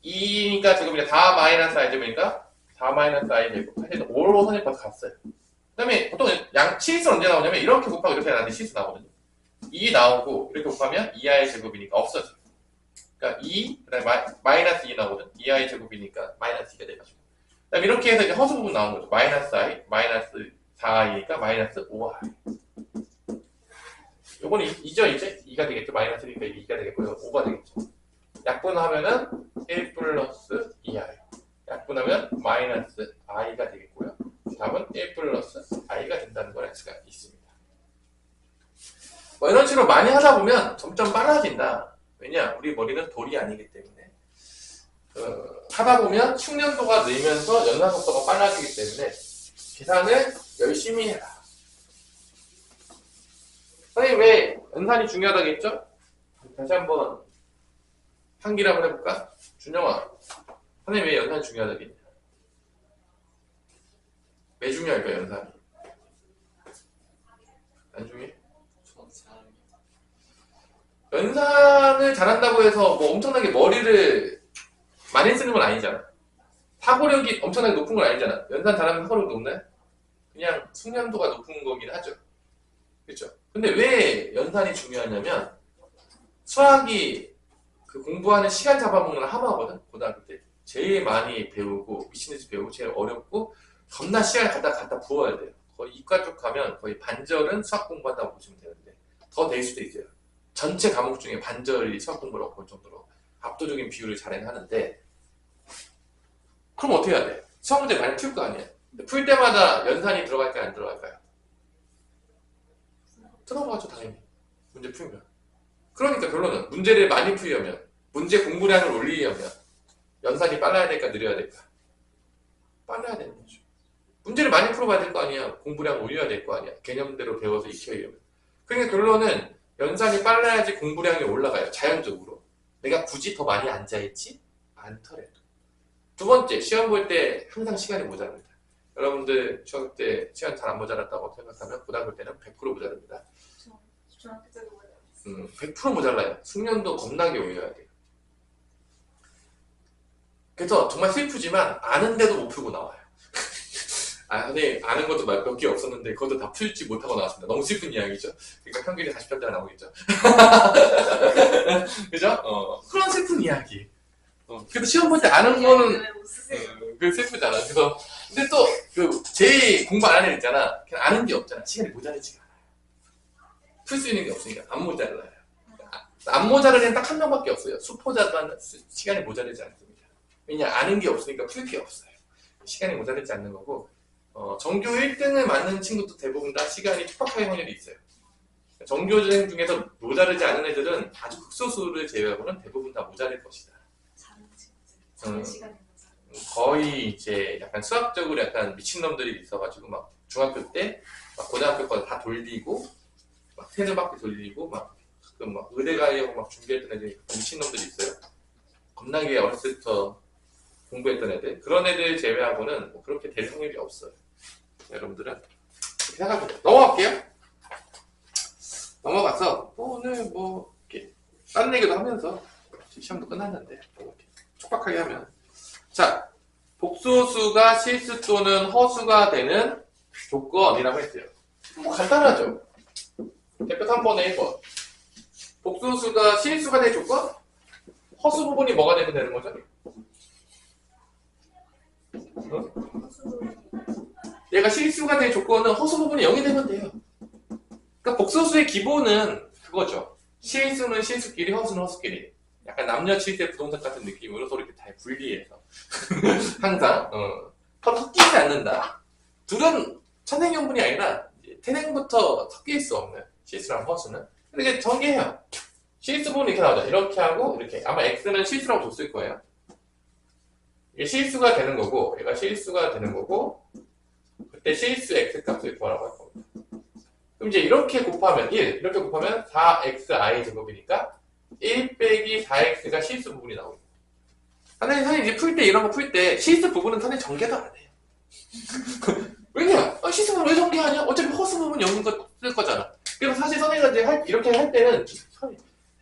2니까 제곱이니까 4 마이너스 i 제곱이니까 4 마이너스 i 제곱. 사실 5로 선입해서 갔어요. 그 다음에 보통 치수는 언제 나오냐면 이렇게 곱하고 이렇게 나는데 치수 나오거든요. 2 나오고 이렇게 곱하면 2i 제곱이니까 없어져요. 그러니까 2, 그 다음에 마이너스 2 나오거든. 2i 제곱이니까 마이너스 2가 돼가지고. 그 다음에 이렇게 해서 이제 허수 부분 나오는 거죠. 마이너스 i, 마이너스 4i니까 마이너스 5i. 요거는 2죠, 이제? 2가 되겠죠. 마이너스 1이니까 2가 되겠고요. 5가 되겠죠. 약분하면은 1 플러스 2i. 약분하면 마이너스 i가 되겠고요. 다음은 1 플러스 i가 된다는 걸 알 수가 있습니다. 뭐 이런 식으로 많이 하다 보면 점점 빨라진다. 왜냐? 우리 머리는 돌이 아니기 때문에. 하다 보면 숙련도가 늘면서 연산 속도가 빨라지기 때문에 계산을 열심히 해라. 선생님 왜 연산이 중요하다겠죠? 다시 한번 한기를 한번 해볼까? 준영아, 선생님 왜 연산이 중요하다겠냐? 왜 중요할까 연산이? 안 중요해? 연산을 잘한다고 해서 뭐 엄청나게 머리를 많이 쓰는 건 아니잖아. 사고력이 엄청나게 높은 건 아니잖아. 연산 잘하면 사고력 높나요? 그냥 숙련도가 높은 거긴 하죠. 그렇죠? 근데 왜 연산이 중요하냐면 수학이 그 공부하는 시간 잡아먹는 하마거든. 고등학교 때 제일 많이 배우고 미친듯이 배우고 제일 어렵고 겁나 시간 갖다 부어야 돼요. 거의 이과 쪽 가면 거의 반절은 수학 공부한다고 보시면 되는데 더 될 수도 있어요. 전체 과목 중에 반절이 수학 공부라고 볼 정도로 압도적인 비율을 잘하는데 그럼 어떻게 해야 돼? 수학 문제 많이 풀 거 아니야? 풀 때마다 연산이 들어갈까요? 안 들어갈까요? 들어가죠, 당연히. 문제 풀면. 그러니까 결론은 문제를 많이 풀려면 문제 공부량을 올리려면 연산이 빨라야 될까 느려야 될까? 빨라야 되는 거죠. 문제를 많이 풀어봐야 될 거 아니야. 공부량 올려야 될 거 아니야. 개념대로 배워서 익혀려면. 그러니까 결론은 연산이 빨라야지 공부량이 올라가요. 자연적으로. 내가 굳이 더 많이 앉아있지 않더라도. 두 번째, 시험 볼 때 항상 시간이 모자랍니다. 여러분들 중학교 때 시간 잘 안 모자랐다고 생각하면 고등학교 때는 100% 모자랍니다. 중학교 때도 모자랐어요. 100% 모자라요. 숙련도 겁나게 올려야 돼요. 그래서 정말 슬프지만 아는데도 못 풀고 나와요. 선생님 아는 것도 몇 개 없었는데 그것도 다 풀지 못하고 나왔습니다. 너무 슬픈 이야기죠. 그러니까 평균이 40점대가 나오겠죠. 그죠? 그런 슬픈 이야기. 그래도 시험 볼 때 아는 거는 왜못 쓰세요? 그 슬프잖아. 그래서 근데 또 그 제일 공부 안 하는 애 있잖아. 그냥 아는 게 없잖아. 시간이 모자르지가 않아요. 풀 수 있는 게 없으니까 안 모자라요. 안 모자르는 애는 딱 한 명밖에 없어요. 수포자만 시간이 모자르지 않습니다. 왜냐 아는 게 없으니까 풀 게 없어요. 시간이 모자르지 않는 거고 전교 1등을 맞는 친구도 대부분 다 시간이 촉박할 확률이 있어요. 전교생 중에서 모자르지 않은 애들은 아주 극소수를 제외하고는 대부분 다 모자랄 것이다. 자는 친구들. 자는 시간이 모자라. 거의 이제 약간 수학적으로 약간 미친놈들이 있어가지고 막 중학교 때 막 고등학교까지 다 돌리고 막 세네 바퀴 돌리고 막 가끔 막 의대 가려고 막 준비했던 애들이 미친놈들이 있어요. 겁나게 어렸을 때부터 공부했던 애들 그런 애들 제외하고는 뭐 그렇게 될 확률이 없어요. 여러분들은 그렇게 생각해요. 넘어갈게요. 넘어가서 오늘 뭐 이렇게 딴 얘기도 하면서 시험도 끝났는데 뭐 이렇게 촉박하게 하면 자 복소수가 실수 또는 허수가 되는 조건이라고 했어요. 뭐 간단하죠. 대표 3번에 1번 복소수가 실수가 될 조건? 허수 부분이 뭐가 되면 되는 거죠? 얘가 실수가 될 조건은 허수 부분이 0이 되면 돼요. 그러니까 복소수의 기본은 그거죠. 실수는 실수끼리, 허수는 허수끼리. 약간 남녀 칠대 부동산 같은 느낌으로 서로 이렇게 잘 분리해서 항상 서로 섞이지 않는다. 둘은 천생연분이 아니라 태생부터 섞일 수 없는 실수랑 허수는. 근데 이게 전개해요. 실수 부분이 이렇게 나오죠. 이렇게 하고 이렇게. 아마 x는 실수라고 줬을 거예요. 이게 실수가 되는 거고, 얘가 실수가 되는 거고, 그때 실수 x 값을 구하라고 할 겁니다. 그럼 이제 이렇게 곱하면 1, 이렇게 곱하면 4xi 제곱이니까 1 빼기 4x가 실수 부분이 나옵니다. 선생님 이제 풀 때 이런 거 풀 때 실수 부분은 선생님 전개도 안 해요. 왜냐? 실수 부분 왜 전개하냐? 어차피 허수 부분 0인 거 쓸 거잖아. 그래서 사실 선생님이 이제 이렇게 할 때는 선생님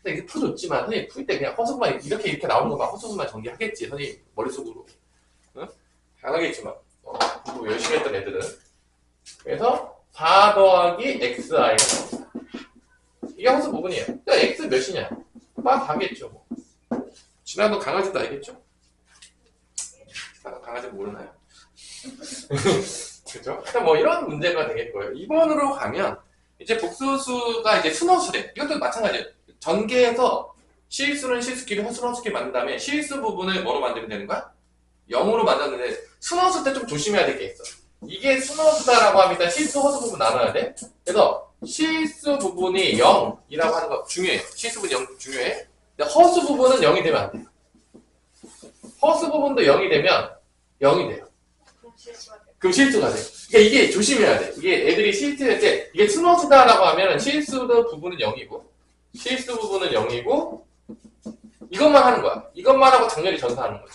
이게 풀어줬지만 선생님 풀 때 그냥 허수 부분만 이렇게 나오는 거만 허수 부분만 전개하겠지. 선생님 머릿속으로. 응? 당하겠지만 공부 열심히 했던 애들은. 그래서 4 더하기 xi가 나옵니다. 이게 허수 부분이에요. 그러니까 x 몇이냐? 4겠죠. 뭐. 지난번 강아지도 알겠죠? 강아지 모르나요? 그죠? 뭐 이런 문제가 되겠고요. 2번으로 가면 이제 복소수가 이제 순허수래. 이것도 마찬가지예요. 전개해서 실수는 실수끼리, 허수는 허수끼리 만든 다음에 실수 부분을 뭐로 만들면 되는 거야? 0으로 만들었는데 순허수 때 좀 조심해야 될 게 있어. 이게 순허수다라고 하면 일단 실수, 허수 부분 나눠야 돼. 그래서 실수 부분이 0이라고 하는 거 중요해. 실수 부분이 0 중요해. 근데 허수 부분은 0이 되면 안 돼요. 허수 부분도 0이 되면 0이 돼요. 그럼 실수가 돼. 그럼 실수가 돼. 그러니까 이게 조심해야 돼. 이게 애들이 실수할 때 이게 순허수다라고 하면 실수 부분은 0이고 실수 부분은 0이고 이것만 하는 거야. 이것만 하고 장렬히 전사하는 거죠.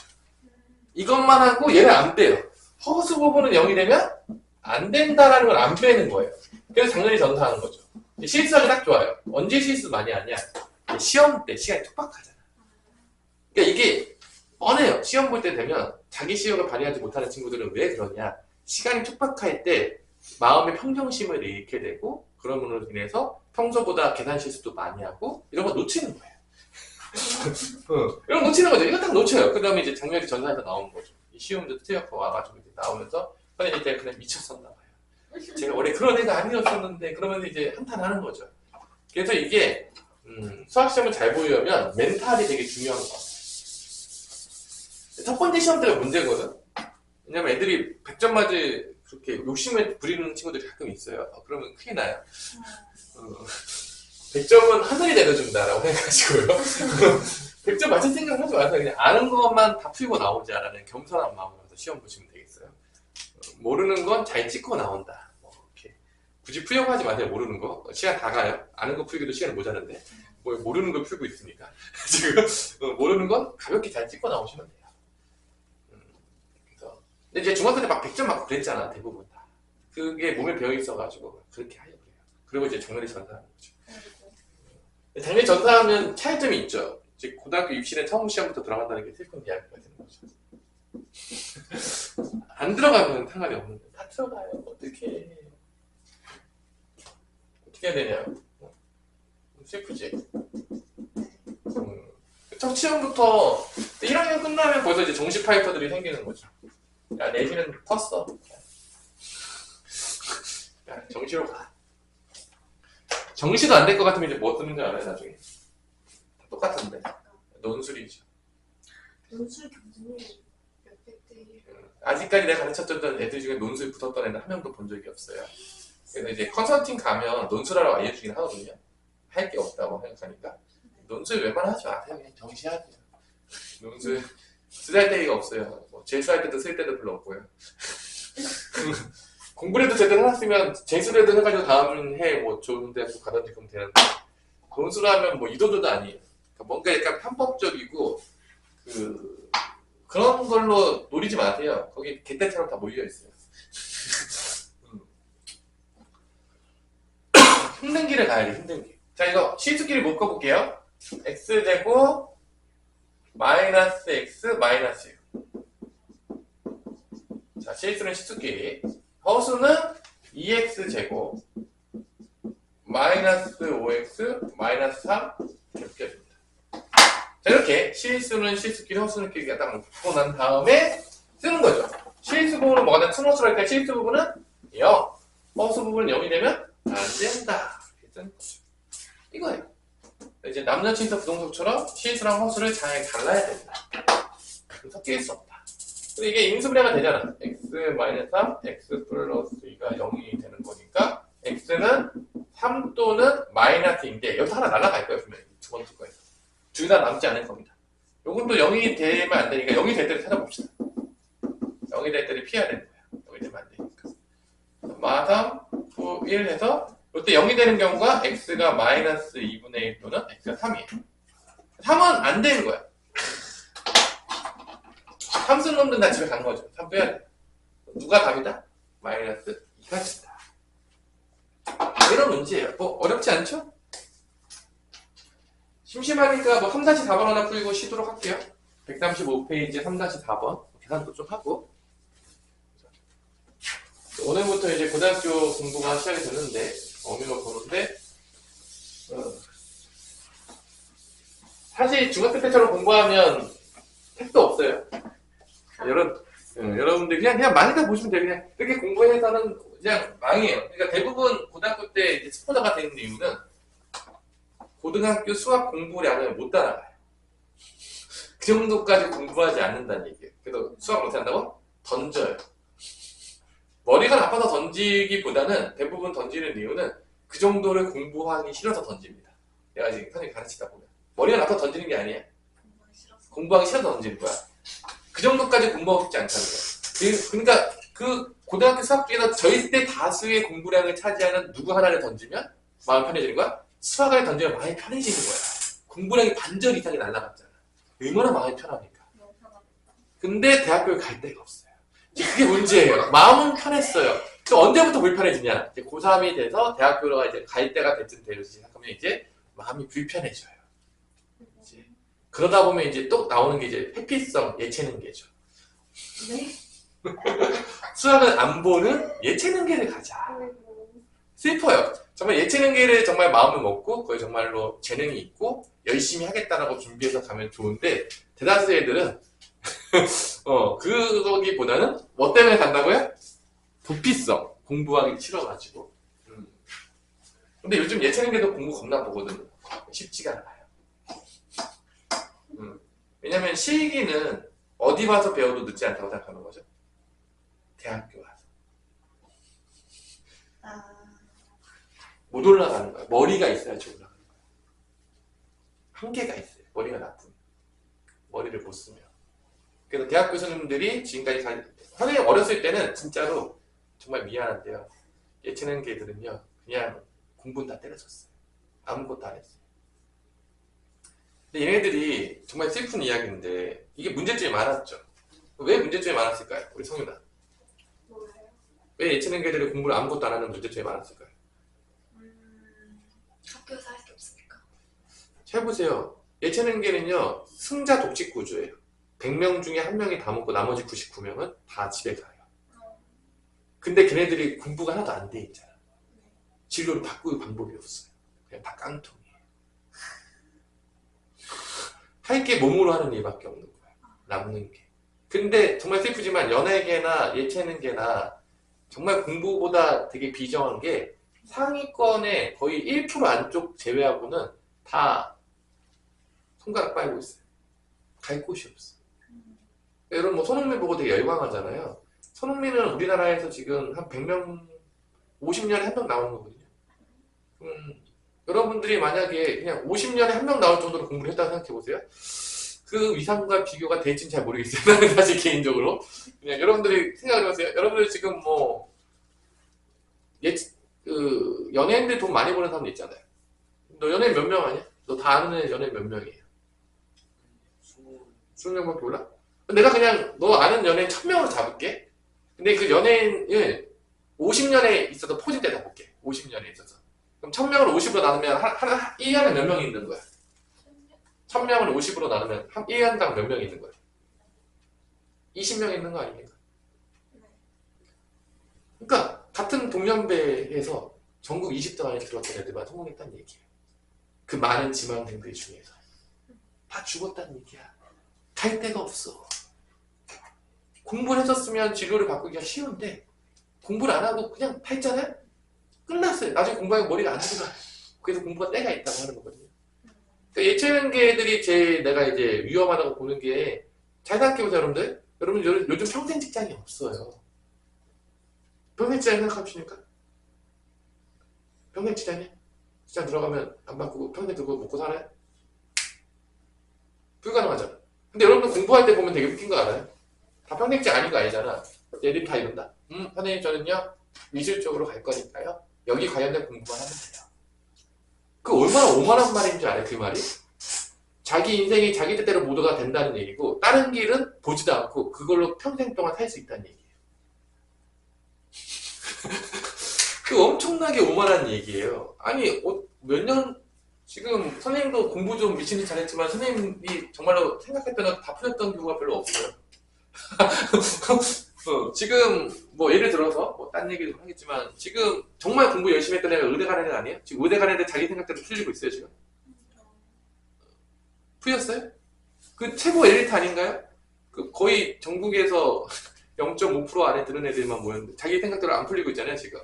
이것만 하고 얘는 안 빼요. 허수 부분은 0이 되면 안 된다라는 걸 안 빼는 거예요. 그래서 장렬히 전사하는 거죠. 실수하기 딱 좋아요. 언제 실수 많이 하냐? 시험 때 시간이 촉박하잖아. 그러니까 이게 뻔해요. 시험 볼 때 되면 자기 시력을 발휘하지 못하는 친구들은 왜 그러냐? 시간이 촉박할 때 마음의 평정심을 잃게 되고 그러므로 인해서 평소보다 계산 실수도 많이 하고 이런 거 놓치는 거예요. 이런 거 놓치는 거죠. 이거 딱 놓쳐요. 그 다음에 이제 장렬히 전사해서 나오는 거죠. 이 시험도 트여서 와가지고 이제 나오면서 선생님 이때 그냥 미쳤었나 봐요. 제가 원래 그런 애가 아니었었는데 그러면 이제 한탄하는 거죠. 그래서 이게 수학 시험을 잘 보려면 멘탈이 되게 중요한 것 같아요. 첫 번째 시험 때가 문제거든. 왜냐면 애들이 100점 맞을 그렇게 욕심을 부리는 친구들이 가끔 있어요. 그러면 큰일 나요. 100점은 하늘이 내려준다라고 생각하시고요. 100점 맞을 생각을 하지 마세요. 그냥 아는 것만 다 풀고 나오자라는 겸손한 마음으로 시험 보시면 되겠어요. 모르는 건 잘 찍고 나온다. 이렇게. 굳이 풀려고 하지 마세요. 모르는 거. 시간 다 가요. 아는 거 풀기도 시간 모자란데. 뭐 모르는 걸 풀고 있으니까. 지금 모르는 건 가볍게 잘 찍고 나오시면 돼요. 그래서 근데 이제 중학교 때 막 100점 맞고 그랬잖아. 대부분 다. 그게 몸에 배어 있어가지고 그렇게 하려고 해요. 그리고 이제 장렬히 전사하는 거죠. 장렬히 전사하면 차이점이 있죠. 이제 고등학교 입시는 처음 시험부터 들어간다는 게 슬픈 이야기가 되는 거죠. 안 들어가면 상관이 없는데 다 들어가요. 어떻게 해야 되냐? 슬프지. 첫 시험부터 1학년 끝나면 벌써 이제 정시 파이터들이 생기는 거죠. 야, 내신은 컸어. 야, 정시로 가. 정시도 안 될 것 같으면 이제 뭐 쓰는 줄 알아요, 나중에? 다 똑같은데. 논술이죠. 논술 경쟁률 몇백 대 1. 아직까지 내가 가르쳤던 애들 중에 논술 붙었던 애는 한 명도 본 적이 없어요. 그래서 이제 컨설팅 가면 논술하라고 알려주긴 하거든요. 할 게 없다고 생각하니까. 논술 웬만하면 하지 마세요. 그냥 정시하세요. 논술 쓰잘 데가 없어요. 뭐 재수할 때도 쓸 때도 별로 없고요. 공부를 해도 제대로 해놨으면 재수를 해도 해가지고 다음 해 뭐 좋은 대학교 가든지 그러면 되는데 논술하면 뭐 이 정도도 아니에요. 그러니까 뭔가 약간 편법적이고 그런 걸로 노리지 마세요. 거기 개떼처럼 다 몰려있어요. 힘든 길을 가야 돼, 힘든 길. 자, 이거 실수끼리 묶어볼게요. x제곱 마이너스 x 마이너스 6. 자, 실수는 실수끼리. 허수는 2x제곱 마이너스 5x 마이너스 3 이렇게 해줍니다. 자, 이렇게 실수는 실수끼리 허수는 끼리가 딱 묶고 난 다음에 쓰는 거죠. 실수 부분은 뭐가 돼? 트노스로 할때 실수 부분은 0, 허수 부분은 0이 되면 안 된다. 이렇게 쓰는 거죠. 이거예요. 이제 남녀친서 부동석처럼 실수랑 허수를 잘 갈라야 된다. 섞일 수 없다. 근데 이게 인수분해가 되잖아. x-3, x 플러스 2가 0이 되는 거니까 x는 3 또는 마이너스인데 여기서 하나 날아갈 거예요. 분명히 두 번째 거에서. 둘 다 남지 않을 겁니다. 요건 또 0이 되면 안 되니까 0이 될 때를 찾아봅시다. 0이 될 때를 피해야 되는 거야. 0이 되면 안 되니까. 마3, 9, 1 해서 이때 0이 되는 경우가 x가 마이너스 2분의 1 또는 x가 3이에요. 3은 안 되는 거야. 3 쓰는 놈들은 다 집에 간 거죠. 3 빼야 돼. 누가 답이다? 마이너스 2가 된다. 이런 문제예요. 뭐 어렵지 않죠? 심심하니까 뭐 3-4번 하나 풀고 쉬도록 할게요. 135페이지 3-4번 계산도 좀 하고 오늘부터 이제 고등학교 공부가 시작이 됐는데 어미가 보는데 사실 중학교 때처럼 공부하면 택도 없어요. 여러분들 그냥 많이 다 보시면 돼요. 그냥 이렇게 공부해서는 그냥 망해요. 그러니까 대부분 고등학교 때 이제 스포자가 되는 이유는 고등학교 수학 공부량을 못 따라가요. 그 정도까지 공부하지 않는다는 얘기예요. 그래서 수학 못한다고? 던져요. 머리가 나빠서 던지기보다는 대부분 던지는 이유는 그 정도를 공부하기 싫어서 던집니다. 내가 지금 선생님 가르치다 보면 머리가 나빠서 던지는 게 아니야. 공부하기 싫어서 던지는 거야. 그 정도까지 공부하고 싶지 않다는 거야. 그러니까 그 고등학교 수학 중에서 저희 때 다수의 공부량을 차지하는 누구 하나를 던지면 마음 편해지는 거야? 수학을 던지면 마음이 편해지는 거야. 공부량이 반절 이상이 날라갔잖아. 얼마나 마음이 편하니까. 근데 대학교에 갈 데가 없어요. 그게 문제예요. 마음은 편했어요. 또 언제부터 불편해지냐? 이제 고3이 돼서 대학교로 이제 갈 때가 됐든 되지 생각하면 이제 마음이 불편해져요. 이제 그러다 보면 이제 또 나오는 게 이제 회피성 예체능계죠. 네? 수학을 안 보는 예체능계를 가자. 슬퍼요. 정말 예체능계를 정말 마음을 먹고 그걸 정말로 재능이 있고 열심히 하겠다라고 준비해서 가면 좋은데 대다수 애들은 그거기보다는 뭐 때문에 간다고요? 도피성 공부하기 싫어가지고. 근데 요즘 예체능계도 공부 겁나 보거든요. 쉽지가 않아요. 왜냐면 실기는 어디 와서 배워도 늦지 않다고 생각하는 거죠. 대학교 와서. 못 올라가는 거야. 머리가 있어야지 올라가는 거야. 한계가 있어요. 머리가 나쁘면. 머리를 못 쓰면. 그래서 대학 교수님들이 지금까지 선생님 어렸을 때는 진짜로 정말 미안한데요. 예체능계들은요. 그냥 공부는 다 때려쳤어요. 아무것도 안 했어요. 근데 얘네들이 정말 슬픈 이야기인데 이게 문제점이 많았죠. 왜 문제점이 많았을까요? 우리 성윤아. 뭐예요? 왜 예체능계들이 공부를 아무것도 안 하는 문제점이 많았을까요? 학교에서 할 게 없으니까. 잘 보세요. 예체능계는요. 승자 독식 구조예요. 100명 중에 한 명이 다 먹고 나머지 99명은 다 집에 가요. 근데 걔네들이 공부가 하나도 안 돼 있잖아. 진로를 바꿀 방법이 없어요. 그냥 다 깡통이에요. 할 게 몸으로 하는 일밖에 없는 거야. 남는 게. 근데 정말 슬프지만 연예계나 예체능계나 정말 공부보다 되게 비정한 게 상위권의 거의 1% 안쪽 제외하고는 다 손가락 빨고 있어요. 갈 곳이 없어. 여러분 뭐 손흥민 보고 되게 열광하잖아요. 손흥민은 우리나라에서 지금 한 100명, 50년에 한 명 나오는 거거든요. 여러분들이 만약에 그냥 50년에 한 명 나올 정도로 공부를 했다고 생각해보세요. 그 위상과 비교가 될지는 잘 모르겠어요. 나는 사실 개인적으로. 그냥 여러분들이 생각해보세요. 여러분들 지금 뭐, 연예인들 돈 많이 버는 사람도 있잖아요. 너 연예인 몇 명 아니야? 너 다 아는 연예인 몇 명이에요? 20명밖에 몰라? 내가 그냥 너 아는 연예인 1000명으로 잡을게. 근데 그 연예인을 50년에 있어서 포진대다 볼게. 50년에 있어서. 그럼 1000명을 50으로 나누면 1년에 몇 명이 있는 거야? 1000명을 50으로 나누면 1년당 몇 명이 있는 거야? 20명 있는 거 아닙니까? 그러니까 같은 동년배에서 전국 20등 안에 들어왔던 애들만 성공했다는 얘기예요. 그 많은 지망생들 중에서. 다 죽었다는 얘기야. 갈 데가 없어. 공부를 했었으면 진로를 바꾸기가 쉬운데 공부를 안 하고 그냥 다 했잖아요? 끝났어요. 나중에 공부하면 머리가 안 들어가요. 그래서 공부가 때가 있다고 하는 거거든요. 그러니까 예체능계 애들이 내가 이제 위험하다고 보는 게, 잘 생각해보세요, 여러분들. 여러분 요즘 평생 직장이 없어요. 평생 직장 생각하십니까? 평생 직장이야? 직장 들어가면 안 바꾸고 평생 그거 먹고 살아요? 불가능하잖아. 근데 여러분들 공부할 때 보면 되게 웃긴 거 알아요? 다 평생 직장 아닌 거 아니잖아. 얘들이 다 이런다. 선생님 저는요 미술 쪽으로 갈 거니까요 여기 관련된 공부만 하면 돼요. 그 얼마나 오만한 말인 줄 알아요? 그 말이? 자기 인생이 자기 뜻대로 모두가 된다는 얘기고 다른 길은 보지도 않고 그걸로 평생 동안 살 수 있다는 얘기예요. 그 엄청나게 오만한 얘기예요. 아니 몇 년 지금 선생님도 공부 좀 미친 듯 잘했지만 선생님이 정말로 생각했던 거 다 풀렸던 경우가 별로 없어요. 지금 뭐 예를 들어서 뭐 딴 얘기도 하겠지만 지금 정말 공부 열심히 했던 애가 의대 가는 애 아니에요? 지금 의대 가는 애들 자기 생각대로 풀리고 있어요 지금? 풀렸어요? 그 최고 엘리트 아닌가요? 그 거의 전국에서 0.5% 안에 드는 애들만 모였는데 자기 생각대로 안 풀리고 있잖아요 지금.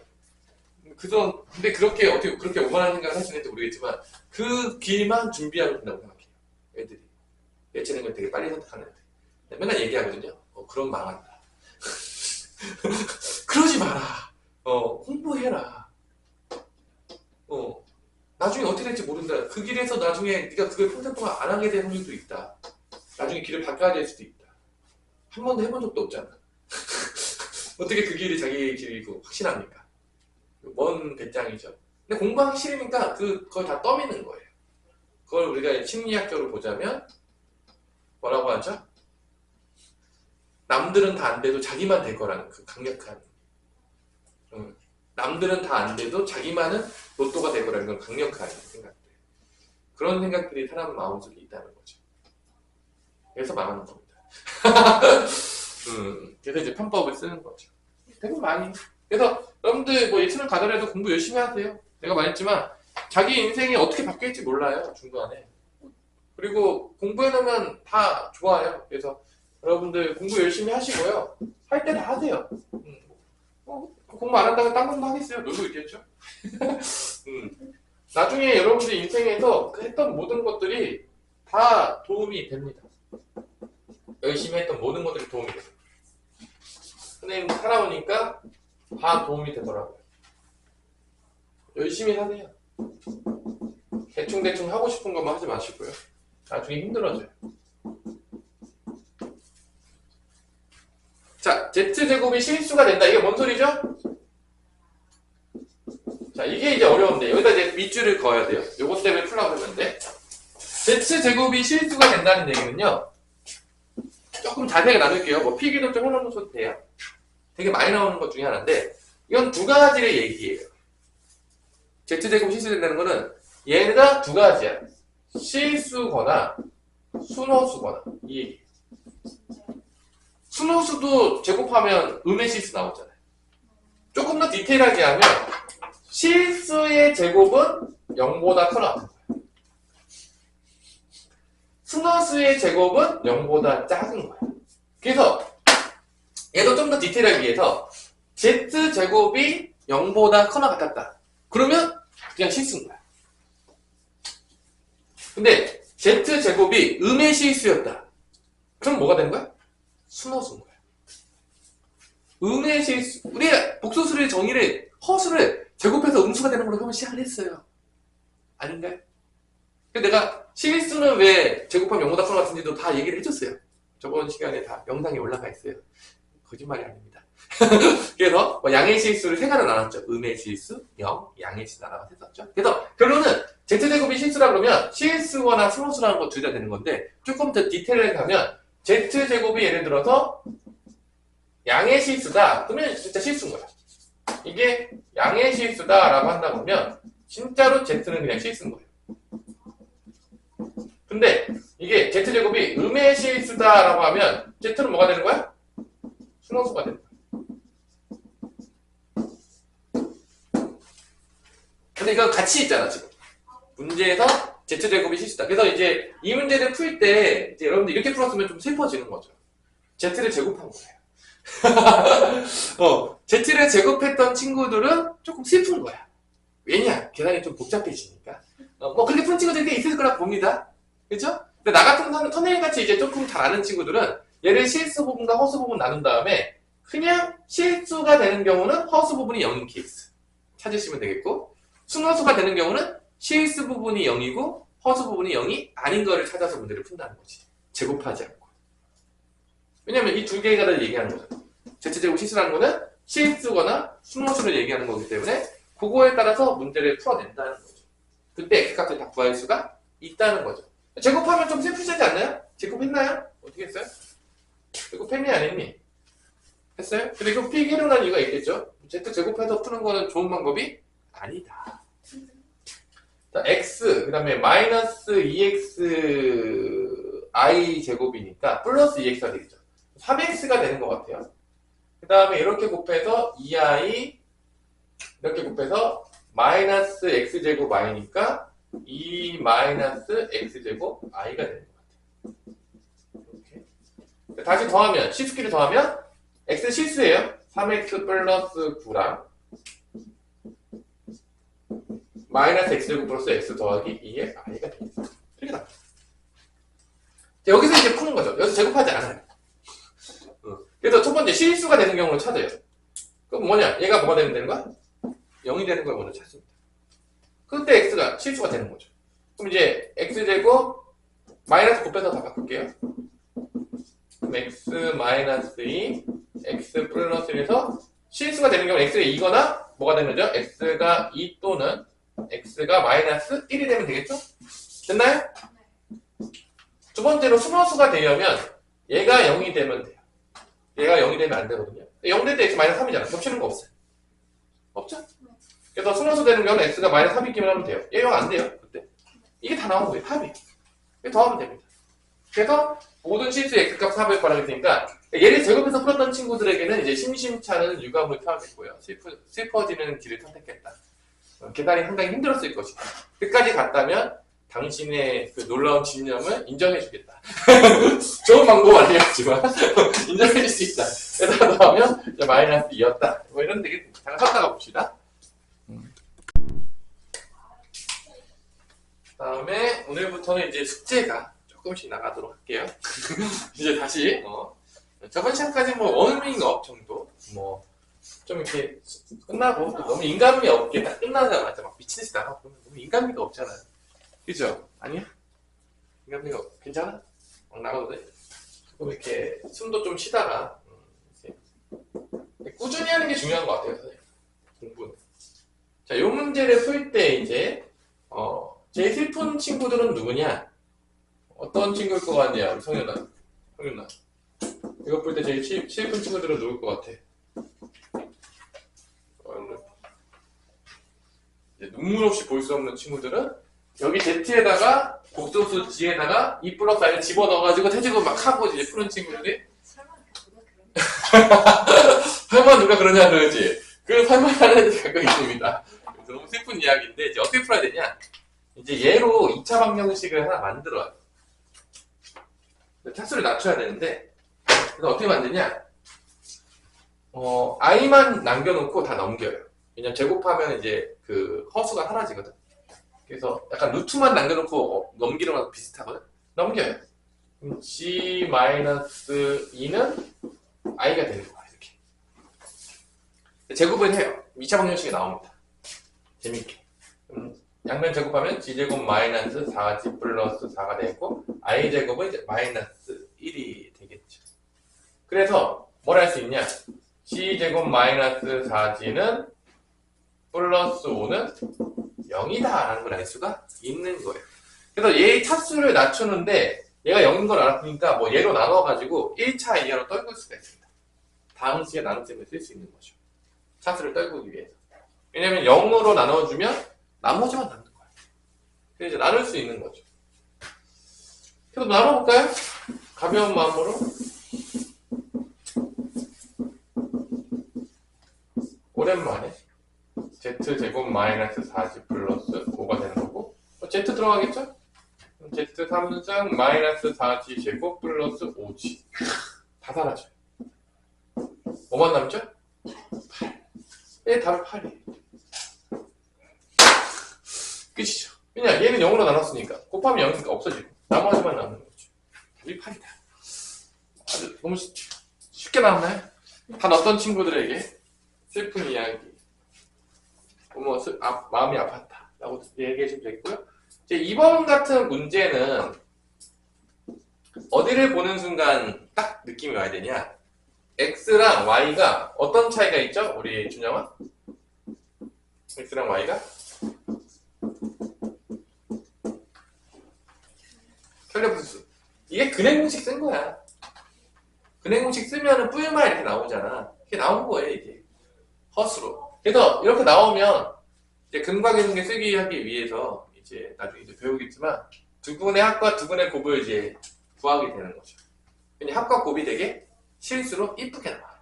근데 그렇게 어떻게 그렇게 오만한 생각을 할 수 있는지 모르겠지만 그 길만 준비하면 된다고 생각해요. 애들이 예체능을 되게 빨리 선택하는 애들. 맨날 얘기하거든요. 그럼 망한다. 그러지 마라. 공부해라. 나중에 어떻게 될지 모른다. 그 길에서 나중에 네가 그걸 평생 동안 안 하게 될 확률도 있다. 나중에 길을 바꿔야 될 수도 있다. 한 번도 해본 적도 없잖아. 어떻게 그 길이 자기 길이고 확신합니까? 먼 배짱이죠. 근데 공부하기 싫으니까 그걸 다 떠미는 거예요. 그걸 우리가 심리학적으로 보자면 뭐라고 하죠? 남들은 다 안 돼도 자기만 될 거라는 그 강력한, 남들은 다 안 돼도 자기만은 로또가 될 거라는 건 강력한 생각들. 그런 생각들이 사람 마음속에 있다는 거죠. 그래서 망하는 겁니다. 그래서 이제 편법을 쓰는 거죠. 되게 많이. 그래서 여러분들 뭐 예체능 가더라도 공부 열심히 하세요. 내가 말했지만 자기 인생이 어떻게 바뀔지 몰라요 중간에. 그리고 공부해놓으면 다 좋아요. 그래서 여러분들 공부 열심히 하시고요. 할 때 다 하세요. 공부 안 한다고 딴 공부 하겠어요? 놀고 있겠죠? 나중에 여러분들 인생에서 그 했던 모든 것들이 다 도움이 됩니다. 열심히 했던 모든 것들이 도움이 돼요. 선생님 살아오니까 다 도움이 되더라고요. 열심히 하세요. 대충대충 하고 싶은 것만 하지 마시고요. 나중에 힘들어져요. 자, Z제곱이 실수가 된다. 이게 뭔 소리죠? 자, 이게 이제 어려운데 여기다 이제 밑줄을 그어야 돼요. 요것 때문에 풀라고 했는데 Z제곱이 실수가 된다는 얘기는요. 조금 자세하게 나눌게요. 뭐 필기도 좀 해놓으셔도 돼요. 되게 많이 나오는 것 중에 하나인데 이건 두 가지의 얘기예요. Z제곱이 실수된다는 거는 얘가 두 가지야. 실수거나 순호수거나 이 얘기. 진짜. 순호수도 제곱하면 음의 실수 나오잖아요. 조금 더 디테일하게 하면 실수의 제곱은 0보다 커 나오는 거예요. 순호수의 제곱은 0보다 작은 거예요. 그래서 얘도 좀 더 디테일하기 위해서 z제곱이 0보다 커나 같았다. 그러면 그냥 실수인 거야. 근데 z제곱이 음의 실수였다. 그럼 뭐가 되는 거야? 순호수인 거야. 음의 실수, 우리가 복소수의 정의를, 허수를 제곱해서 음수가 되는 걸로 한번 시작을 했어요. 아닌가요? 근데 내가 실수는 왜 제곱하면 0보다 커나 같은지도 다 얘기를 해줬어요. 저번 시간에 다 영상에 올라가 있어요. 거짓말이 아닙니다. 그래서 양의 실수를 세 가지로 나눴죠. 음의 실수, 양의 실수 나눠서 했었죠. 그래서 결론은 z제곱이 실수라 그러면 실수거나 순호수라는 거 둘 다 되는 건데 조금 더 디테일하게 가면 z제곱이 예를 들어서 양의 실수다. 그러면 진짜 실수인 거야. 이게 양의 실수다 라고 한다 그러면 진짜로 z는 그냥 실수인 거예요. 근데 이게 z제곱이 음의 실수다 라고 하면 z는 뭐가 되는 거야? 순호수가 되는 거야. 근데 이거 같이 있잖아 지금. 문제에서 z제곱이 실수다. 그래서 이제 이 문제를 풀 때 이제 여러분들 이렇게 풀었으면 좀 슬퍼지는 거죠. z를 제곱한 거예요. z를 제곱했던 친구들은 조금 슬픈 거야. 왜냐? 계산이 좀 복잡해지니까. 그렇게 푼 친구들이 꽤 있을 거라 봅니다. 그죠? 근데 나 같은 터넬같이 이제 조금 잘 아는 친구들은 얘를 실수 부분과 허수 부분 나눈 다음에 그냥 실수가 되는 경우는 허수 부분이 0인 케이스 찾으시면 되겠고, 순허수가 되는 경우는 실수 부분이 0이고 허수 부분이 0이 아닌 거를 찾아서 문제를 푼다는 거지. 제곱하지 않고. 왜냐면 이 두 개가 얘기하는 거죠. z제곱 실수라는 거는 실수거나 순허수를 얘기하는 거기 때문에 그거에 따라서 문제를 풀어낸다는 거죠. 그때 x값을 다 구할 수가 있다는 거죠. 제곱하면 좀 슬프지 않나요? 제곱했나요? 어떻게 했어요? 제곱했니 안 했니? 했어요? 근데 이거 필기로 난 이유가 있겠죠? z제곱해서 푸는 거는 좋은 방법이 아니다. 자, x, 그 다음에 마이너스 2x i 제곱이니까 플러스 2x가 되겠죠. 3x가 되는 것 같아요. 그 다음에 이렇게 곱해서 2i, 이렇게 곱해서 마이너스 x제곱 i니까 2 마이너스 x제곱 i가 되는 것 같아요. 이렇게. 다시 더하면, 실수끼리 더하면 x 실수예요. 3x 플러스 9랑 마이너스 x제곱 플러스 x 더하기 2의 i가 되겠습니다. 이렇게 나와요. 여기서 이제 푸는 거죠. 여기서 제곱하지 않아요. 그래서 첫 번째 실수가 되는 경우를 찾아요. 그럼 뭐냐? 얘가 뭐가 되는 거야? 0이 되는 걸 먼저 찾습니다. 그때 x가 실수가 되는 거죠. 그럼 이제 x제곱 마이너스 곱해서 다 바꿀게요. 그럼 x 마이너스 2 x 플러스 1에서 실수가 되는 경우 x가 2거나 뭐가 되는 거죠? x가 2 또는 x가 마이너스 1이 되면 되겠죠? 됐나요? 두 번째로 순허수가 되려면 얘가 0이 되면 돼요. 얘가 0이 되면 안 되거든요. 0 될 때 x 마이너스 3이잖아. 겹치는 거 없어요. 없죠? 그래서 순허수 되는 경우는 x가 마이너스 3이 있기만 하면 돼요. 얘 0 안 돼요. 그때. 이게 다 나온 거예요. 합이. 더하면 됩니다. 그래서 모든 실수의 x값 4을 구하라고 했으니까 얘를 제곱해서 풀었던 친구들에게는 이제 심심찮은 유감을 표하겠고요. 슬퍼지는 길을 선택했다. 계산이 상당히 힘들었을 것이다. 끝까지 갔다면 당신의 그 놀라운 집념을 인정해주겠다. 좋은 방법 아니었지만 인정해줄 수 있다. 그래서 더하면 마이너스 2였다. 뭐 이런 되게 잠깐 썼다가 봅시다. 다음에 오늘부터는 이제 숙제가 조금씩 나가도록 할게요. 이제 다시 저번 시간까지 뭐 워밍업 정도 뭐 좀 이렇게 끝나고 또 너무 인간미 없게 딱 끝나자마자 막 미친 듯이 나가고 그러면 너무 인간미가 없잖아요. 그죠? 아니야? 인간미가 괜찮아? 막 나가도 돼? 조금 이렇게 숨도 좀 쉬다가 꾸준히 하는 게 중요한 것 같아요. 선생님. 공부는. 자, 요 문제를 풀 때 이제 제일 슬픈 친구들은 누구냐? 어떤 친구일 것 같냐? 우리 성윤아. 이거 풀 때 제일 슬픈 친구들은 누구일 것 같아? 이제 눈물 없이 볼 수 없는 친구들은 여기 Z에다가 곡소수 G에다가 2 플러스 I를 집어넣어가지고 태제곱 막 하고 이제 푸는 친구들이 설마 누가 그래? 설마 누가 그러냐 그러지. 그 설마하는 애들이 가끔 있습니다. 그래서 너무 슬픈 이야기인데 이제 어떻게 풀어야 되냐? 이제 얘로 2차 방정식을 하나 만들어요. 차수를 낮춰야 되는데 그래서 어떻게 만드냐? i만 남겨놓고 다 넘겨요. 왜냐면 제곱하면 이제 그 허수가 사라지거든. 그래서 약간 루트만 남겨놓고 넘기는 거랑 비슷하거든. 넘겨요. 그럼 g-2는 i가 되는 거야. 이렇게 제곱을 해요. 2차 방정식이 나옵니다. 재밌게. 양면 제곱하면 g제곱 마이너스 4g 플러스 4가 되고 i제곱은 이제 마이너스 1이 되겠죠. 그래서 뭘 할 수 있냐? g제곱 마이너스 4g는 플러스 5는 0이다 라는 걸 알 수가 있는 거예요. 그래서 얘의 차수를 낮추는데 얘가 0인 걸 알았으니까 뭐 얘로 나눠가지고 1차 이하로 떨굴 수가 있습니다. 다음 식의 나눗셈을 쓸 수 있는 거죠. 차수를 떨구기 위해서. 왜냐면 0으로 나눠주면 나머지만 남는 거예요. 그래서 이제 나눌 수 있는 거죠. 그래서 나눠볼까요? 가벼운 마음으로. 오랜만에 z제곱 마이너스 4g 플러스 5가 되는 거고 z 들어가겠죠? z 3승 마이너스 4g 제곱 플러스 5g 다 사라져요. 뭐만 남죠? 8. 얘 답이 8이에요. 끝이죠. 왜냐 얘는 0으로 나눴으니까 곱하면 0이니까 없어지고 나머지만 남는 거죠. 답이 8이다. 아주 너무 쉽게 나왔나요? 단 어떤 친구들에게 슬픈 이야기 마음이 아팠다 라고 얘기해주면 되겠고요. 이제 이번 같은 문제는 어디를 보는 순간 딱 느낌이 와야 되냐? x랑 y가 어떤 차이가 있죠? 우리 준영아? x랑 y가? 혈례분수. 이게 근행 공식 쓴 거야. 근행 공식 쓰면은 뿔만 이렇게 나오잖아. 이게 나온 거예요, 이게. 허수로. 그래서 이렇게 나오면 이제 근과계승계 쓰기 하기 위해서 이제 나중에 이제 배우겠지만 두 군의 합과 두 군의 곱을 이제 구하게 되는 거죠. 근데 합과 곱이 되게 실수로 이쁘게 나와요.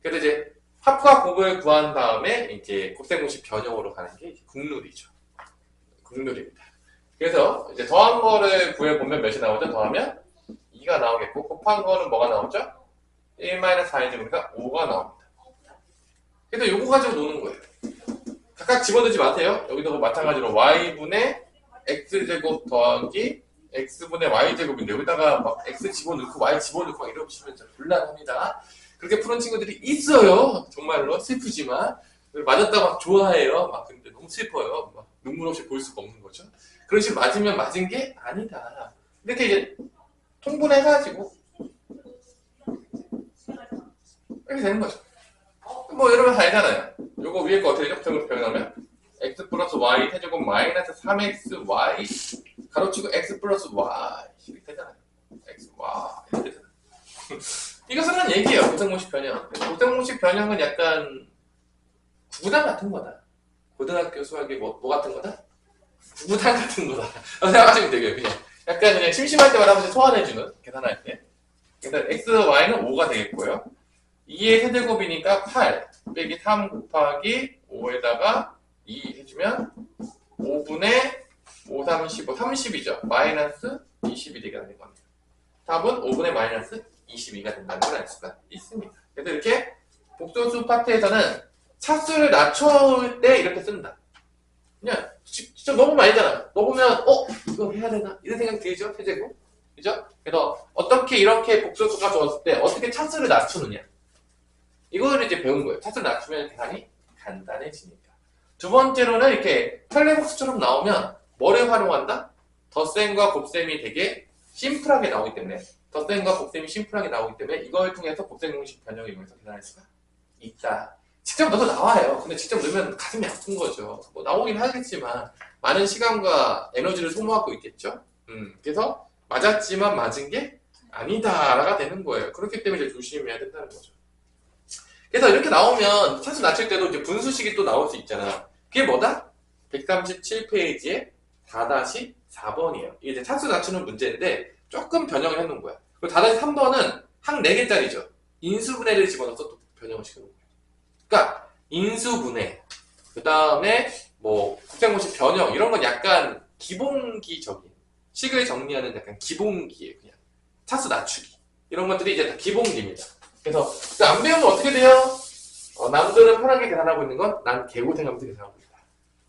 그래서 이제 합과 곱을 구한 다음에 이제 곱셈 공식 변형으로 가는 게 국룰이죠. 국룰입니다. 그래서 이제 더한 거를 구해보면 몇이 나오죠? 더하면 2가 나오겠고 곱한 거는 뭐가 나오죠? 1-4이죠. 그러니까 5가 나옵니다. 그래서 요거 가지고 노는 거예요. 각각 집어넣지 마세요. 여기도 마찬가지로 y분의 x제곱 더하기 x분의 y제곱인데 여기다가 막 x 집어넣고 y 집어넣고 막 이러시면 좀 곤란합니다. 그렇게 푸는 친구들이 있어요. 정말로 슬프지만 맞았다 막 좋아해요. 막 근데 너무 슬퍼요. 막 눈물 없이 볼 수가 없는 거죠. 그런 식으로 맞으면 맞은 게 아니다. 이렇게 이제 통분해가지고 이렇게 되는 거죠. 뭐 여러분 다 알잖아요. 요거 위에 거 어떻게 적정으로 표현하면 x 플러스 y 태제곱 마이너스 3xy 가로치고 x 플러스 y 이렇게 되잖아요. x, y 이렇게 되잖아요. 이것은 한 얘기예요. 고등공식 변형. 고등공식 변형은 약간 구구단 같은 거다. 고등학교 수학이 뭐 같은 거다? 구구단 같은 거다. 생각하시면 되고요. 그냥 약간 그냥 심심할 때마다 한 번씩 소환해주는 계산할 때. 일단 x, y는 5가 되겠고요. 2의 세제곱이니까 8 빼기 3 곱하기 5에다가 2 해주면 5분의 5, 3, 15, 30이죠. 마이너스 20이 되게 되는 겁니다. 답은 5분의 마이너스 22가 된다는 걸 알 수가 있습니다. 그래서 이렇게 복소수 파트에서는 차수를 낮출 때 이렇게 쓴다. 그냥 진짜 너무 많이잖아. 넣으면 이거 해야 되나? 이런 생각 들죠? 세제곱. 그죠? 그래서 어떻게 이렇게 복소수가 좋았을 때 어떻게 차수를 낮추느냐. 이거를 이제 배운 거예요. 차수를 낮추면 계산이 간단해지니까. 두 번째로는 이렇게 텔레복스처럼 나오면 뭐를 활용한다? 덧셈과 곱셈이 되게 심플하게 나오기 때문에 덧셈과 곱셈이 심플하게 나오기 때문에 이걸 통해서 곱셈 공식 변형을 이용해서 계산할 수가 있다. 직접 넣어도 나와요. 근데 직접 넣으면 가슴이 아픈 거죠. 뭐 나오긴 하겠지만 많은 시간과 에너지를 소모하고 있겠죠. 그래서 맞았지만 맞은 게 아니다라가 되는 거예요. 그렇기 때문에 이제 조심해야 된다는 거죠. 그래서 이렇게 나오면 차수 낮출 때도 이제 분수식이 또 나올 수 있잖아. 그게 뭐다? 137페이지에 4-4번이에요. 이게 이제 차수 낮추는 문제인데 조금 변형을 해놓은 거야. 그리고 4-3번은 항 4개짜리죠. 인수분해를 집어넣어서 또 변형을 시켜놓은 거예요. 그러니까 인수분해, 그 다음에 뭐 국생공식 변형 이런 건 약간 기본기적인 식을 정리하는 약간 기본기예요. 그냥 차수 낮추기 이런 것들이 이제 다 기본기입니다. 그래서 안 배우면 어떻게 돼요? 남들은 편하게 계산하고 있는 건 난 개고생하면서 계산하고 있다.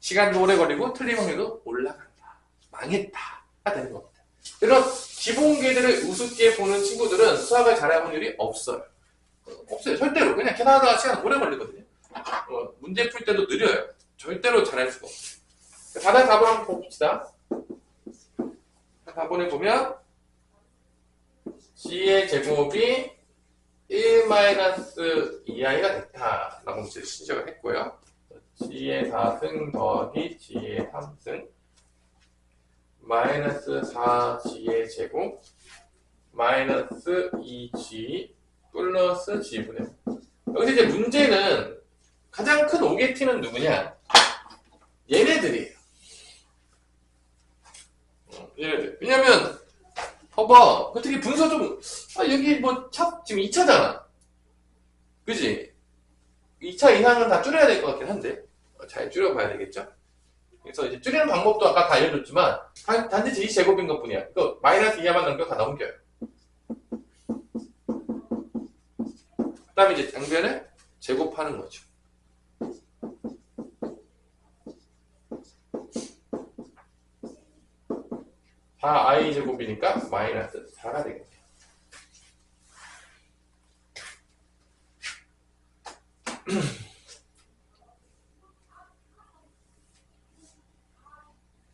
시간도 오래 걸리고 틀린 확률도 올라간다. 망했다. 가 되는 겁니다. 이런 기본기들을 우습게 보는 친구들은 수학을 잘할 확률이 없어요. 없어요. 절대로. 그냥 계산하다가 시간 오래 걸리거든요. 문제 풀 때도 느려요. 절대로 잘할 수가 없어요. 4-4번 한번 봅시다. 4번에 보면 G의 제곱이 1-2i가 됐다 라고 이제 시작을 했고요. G의 4승 더하기 G의 3승 마이너스 4G의 제곱 마이너스 2G 플러스 G분의 5. 여기서 이제 문제는 가장 큰 오게티는 누구냐? 얘네들이에요. 얘네들. 왜냐면 봐봐. 특히 분수 좀 여기 뭐 지금 2차잖아. 그지? 2차 이상은 다 줄여야 될 것 같긴 한데 잘 줄여봐야 되겠죠? 그래서 이제 줄이는 방법도 아까 다 알려줬지만 단지 G제곱인 것 뿐이야. 이거 마이너스 2하만 넘겨 다 넘겨요. 그 다음에 이제 양변을 제곱하는 거죠. 다 i 제곱이니까 마이너스 4가 되겠네요.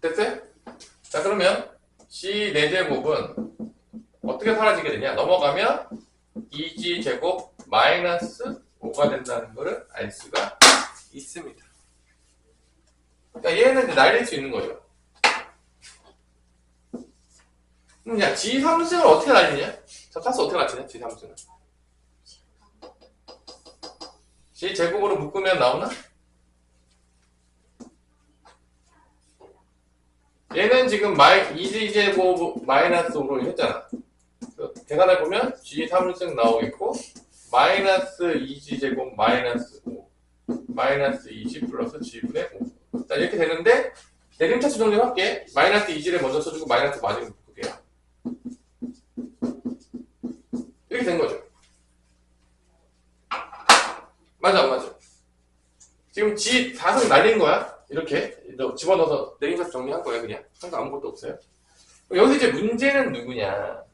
됐어요? 자 그러면 C 4제곱은 어떻게 사라지게 되냐? 넘어가면 2G 제곱 마이너스 5가 된다는 것을 알 수가 있습니다. 그러니까 얘는 이제 날릴 수 있는 거예요. 야, G3승을 어떻게 날리냐? 차수 어떻게 맞추냐? G3승을. G제곱으로 묶으면 나오나? 얘는 지금 2G제곱 마이너스 5로 했잖아. 계산해보면 G3승 나오겠고 마이너스 2G제곱 마이너스 5 마이너스 20 플러스 G분의 5. 자 이렇게 되는데 내림차수 정리를 할게. 마이너스 2G를 먼저 써주고 마이너스 마지막에 묶을게요. 이렇게 된 거죠. 맞아 안 맞아? 지금 G4승 날린 거야. 이렇게 집어넣어서 내림차수 정리한 거야. 그냥 항상 아무것도 없어요. 여기서 이제 문제는 누구냐?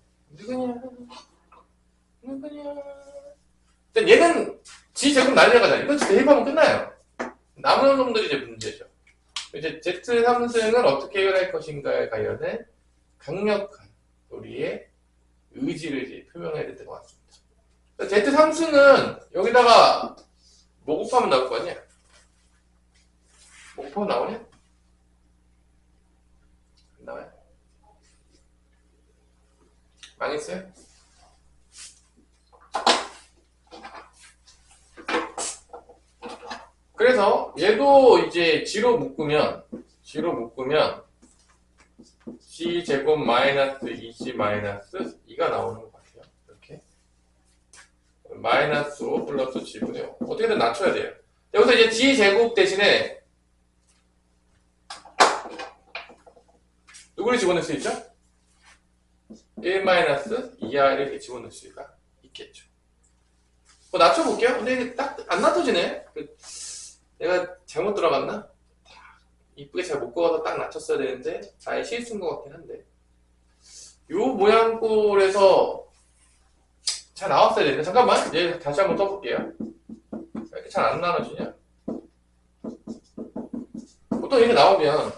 일단 얘는 G제곱 날려가잖아. 이건 진짜 대입하면 끝나요. 남은 놈들이 이제 문제죠. 이제 Z3승을 어떻게 해결할 것인가에 관련된 강력한 우리의 의지를 이제 표명해야 될 것 같습니다. Z3승은 여기다가 뭐 곱하면 나올 거 아니야? 뭐 곱하면 나오냐? 안 나와요? 망했어요? 그래서 얘도 이제 G로 묶으면 G제곱 마이너스 2G 마이너스 2가 나오는 것 같아요. 이렇게 마이너스 5 플러스 G분의 5 어떻게든 낮춰야 돼요. 여기서 이제 G제곱 대신에 누구를 집어넣을 수 있죠? 1-2i를 이렇게 집어넣을 수가 있겠죠. 뭐 낮춰볼게요. 근데 이게 딱 안 낮춰지네. 내가 잘못 들어갔나? 이쁘게 잘 못 그어서 딱 낮췄어야 되는데 아예 실수인 것 같긴 한데 요 모양꼴에서 잘 나왔어야 되는데 잠깐만 얘 다시 한번 써볼게요. 왜 이렇게 잘 안 나눠지냐? 보통 이렇게 나오면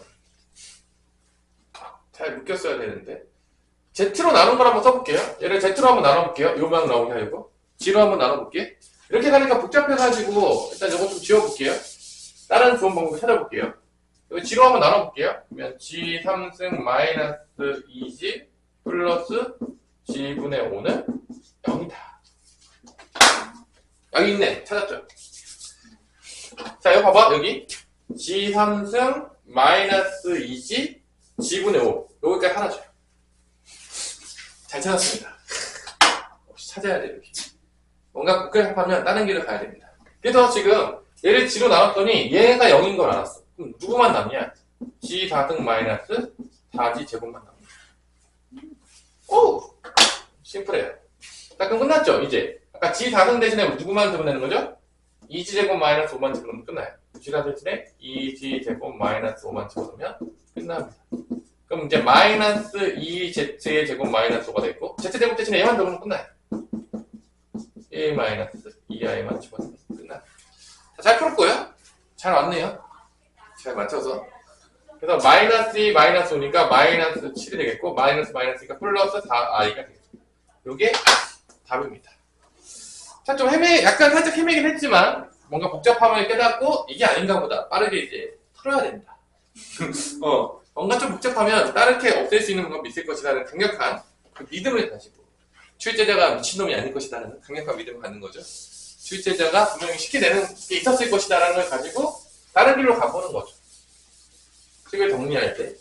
잘 묶였어야 되는데 Z로 나눈 걸 한번 써볼게요. 얘를 Z로 한번 나눠볼게요. 요 모양 나오게 하려고 G로 한번 나눠볼게. 이렇게 가니까 복잡해가지고 일단 이거 좀 지워볼게요. 다른 좋은 방법 찾아볼게요. 여기 G로 한번 나눠볼게요. 그러면 G3승 마이너스 2G 플러스 G분의 5는 0이다. 여기 있네. 찾았죠? 자, 이거 봐봐. 여기 G3승 마이너스 2G G분의 5. 여기까지 하나 줘요. 잘 찾았습니다. 혹시 찾아야 돼요, 이렇게. 뭔가 복잡하면 다른 길을 가야 됩니다. 그래서 지금 얘를 G로 나눴더니 얘가 0인 걸 알았어. 그럼 누구만 남냐? G 4등 마이너스 4G 제곱만 남니다. 오! 심플해요. 자, 그럼 끝났죠, 이제. 아까 G 4등 대신에 누구만 드러내는 거죠? 2G 제곱 마이너스 5만 집어넣으면 끝나요. G 4 대신에 2G 제곱 마이너스 5만 집어넣으면 끝납니다. 그럼 이제 마이너스 2Z의 제곱 마이너스 5가 되고 Z제곱 대신에 얘만 넣으면 끝나요. 1 마이너스 2i만 집어넣으면 끝나요. 자, 잘 풀었고요. 잘 왔네요. 잘 맞춰서. 그래서 마이너스 2 마이너스 5니까 마이너스 7이 되겠고 마이너스 마이너스니까 플러스 4i가 되겠죠. 요게 답입니다. 자, 좀 약간 살짝 헤매긴 했지만 뭔가 복잡함을 깨닫고 이게 아닌가 보다 빠르게 이제 풀어야 된다. 뭔가 좀 복잡하면 다르게 없앨 수 있는 방법이 있을 것이라는 강력한 그 믿음을 가지고 출제자가 미친놈이 아닐 것이라는 강력한 믿음을 갖는 거죠. 출제자가 분명히 쉽게 내는 게 있었을 것이라는 걸 가지고 다른 길로 가보는 거죠. 책을 정리할 때.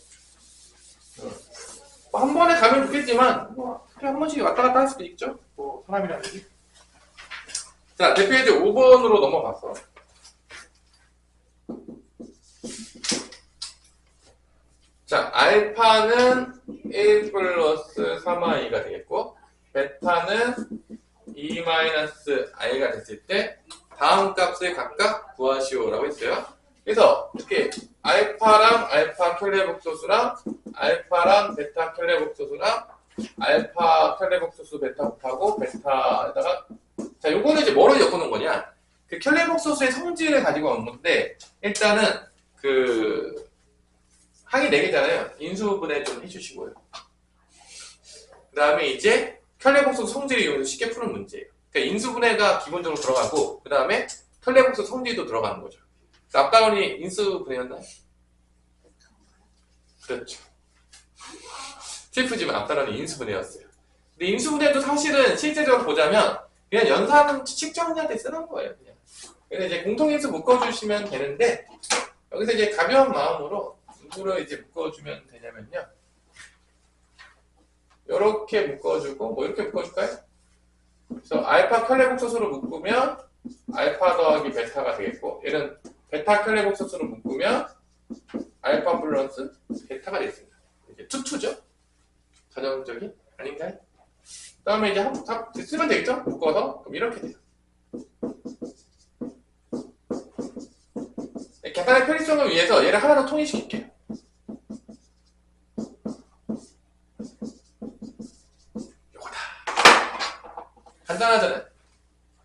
한 번에 가면 좋겠지만 한 번씩 왔다 갔다 할 수도 있죠. 사람이라는 게. 자, 대표이제 5번으로 넘어가서 자, 알파는 1 플러스 3i가 되겠고 베타는 2-i가 됐을 때 다음 값을 각각 구하시오라고 했어요. 그래서 이렇게 알파랑 알파 켈레복소수랑 알파랑 베타 켈레복소수랑 알파 켈레복소수 베타 곱하고 베타에다가 자, 요거는 이제 뭐로 엮어놓은 거냐? 그 켈레복소수의 성질을 가지고 온 건데 일단은 그 항이 4개잖아요. 인수분해 좀 해주시고요. 그 다음에 이제 켈레복소수 성질을 이용해서 쉽게 푸는 문제예요. 그러니까 인수분해가 기본적으로 들어가고 그 다음에 켈레복소수 성질도 들어가는 거죠. 앞단원이 인수분해였나요? 그렇죠. 슬프지만 앞단원이 인수분해였어요. 근데 인수분해도 사실은 실제적으로 보자면 그냥 연산 측정할 때 쓰는 거예요. 그냥. 그래서 이제 공통인수 묶어주시면 되는데 여기서 이제 가벼운 마음으로 누구를 이제 묶어주면 되냐면요. 이렇게 묶어주고 뭐 이렇게 묶어줄까요? 그래서 알파 켈레복소수로 묶으면 알파 더하기 베타가 되겠고 얘는 베타 켈레복소수로 묶으면 알파 플러스 베타가 되겠습니다. 이게 투투죠? 전형적인 아닌가요? 그 다음에 이제 다 쓰면 되겠죠? 묶어서 그럼 이렇게 돼요. 계산의 편의성을 위해서 얘를 하나 더 통일시킬게요. 요거다. 간단하잖아요.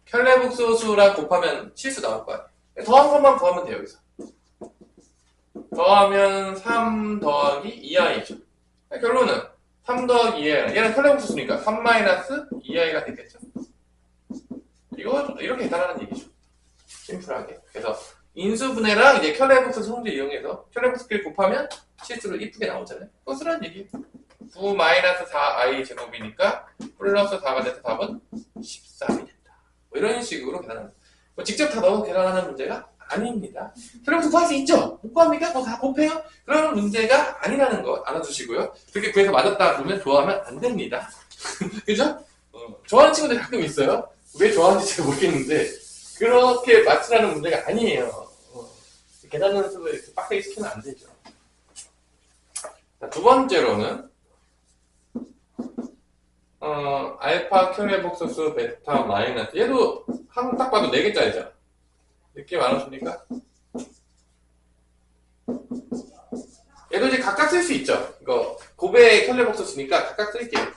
켈레복소수랑 곱하면 실수 나올 거 아니에요. 더한 것만 구하면 돼요, 여기서. 더하면 3 더하기 2i죠. 결론은 3 더하기 2i. 얘는 켈레복소수니까 3 마이너스 2i가 되겠죠. 이거 이렇게 계산하는 얘기죠. 심플하게. 그래서 인수분해랑 이제 켈레복소수 성질 이용해서 켈레복소수끼리 곱하면 실수로 이쁘게 나오잖아요. 그거 쓰라는 얘기예요. 9 마이너스 4i 제곱이니까 플러스 4가 돼서 답은 13이 된다. 뭐 이런 식으로 계산합니다. 뭐 직접 다 넣어서 계산하는 문제가 아닙니다. 켈레복소수 구할 수 있죠? 못 구합니까? 그거 다 곱해요? 그런 문제가 아니라는 거 알아두시고요. 그렇게 구해서 맞았다 그러면 좋아하면 안 됩니다. 그죠? 좋아하는 친구들 가끔 있어요. 왜 좋아하는지 잘 모르겠는데 그렇게 맞추라는 문제가 아니에요. 계산 연습을 이렇게 빡세게 시키면 안 되죠. 자, 두 번째로는 알파 켈레복소수 베타 마이너스 얘도 한 딱 봐도 4개짜리죠. 느낌 안 오십니까? 얘도 이제 각각 쓸 수 있죠. 이거 곱의 켈레복소수니까 각각 쓸게요.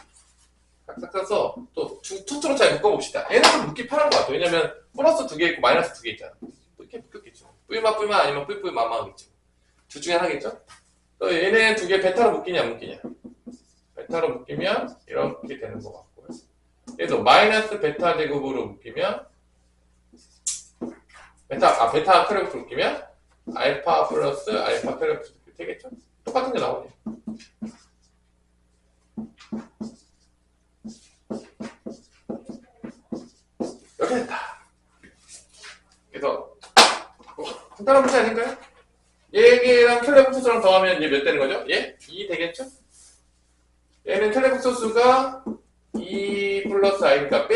각각 써서 또 투투로 잘 묶어봅시다. 얘는 좀 묶기 편한 것 같아요. 왜냐면 플러스 2개 있고 마이너스 2개 있잖아. 이렇게 묶였겠죠. 뿔마 아니면 뿔뿔 마마겠죠. 둘 중에 하나겠죠. 또 얘네 2개 베타로 묶이냐 안 묶이냐. 베타로 묶이면 이렇게 되는 것 같고요. 그래서 마이너스 베타 제곱으로 묶이면 베타 켈레복소수 묶이면 알파 플러스 알파 켈레복소수 되겠죠. 똑같은 게 나오네요. 이렇게 됐다. 그래서 간단한 문제 아닌가요? 얘랑 켈레복소수 복소수랑 더하면 이제 몇 되는 거죠? 예? 2 되겠죠? 얘는 켈레 복소수가 2 플러스 i니까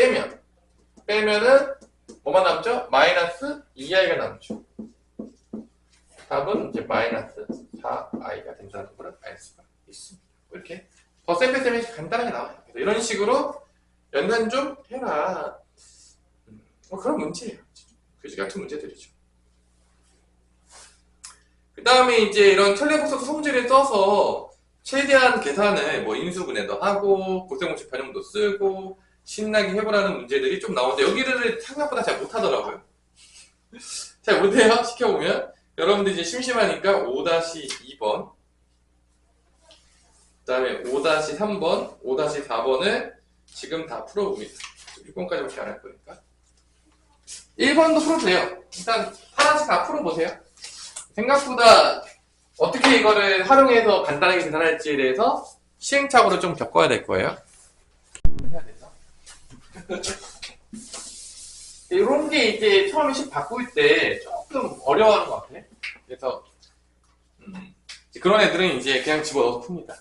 빼면은 뭐만 남죠? 마이너스 2i가 남죠. 답은 이제 마이너스 4i가 된다는 걸 알 수가 있습니다. 이렇게 더 쌤빼쌤이 간단하게 나와요. 그래서 이런 식으로 연산 좀 해라. 뭐 그런 문제예요. 교지 같은 문제들이죠. 그 다음에 이제 이런 켈레복소수 성질을 써서 최대한 계산을 뭐 인수분해도 하고 고생공식 변형도 쓰고 신나게 해보라는 문제들이 좀 나오는데 여기를 생각보다 잘 못하더라고요. 잘 못해요. 시켜보면 여러분들 이제 심심하니까 5-2번 그 다음에 5-3번 5-4번을 지금 다 풀어봅니다. 6번까지밖에 안 할 거니까 1번도 풀어주세요. 일단 하나씩 다 풀어보세요. 생각보다 어떻게 이거를 활용해서 간단하게 계산할지에 대해서 시행착오를 좀 겪어야 될 거예요. 해야 돼서. 이런 게 이제 처음에 식 바꿀 때 조금 어려워하는 것 같아. 그래서 그런 애들은 이제 그냥 집어넣어서 풉니다.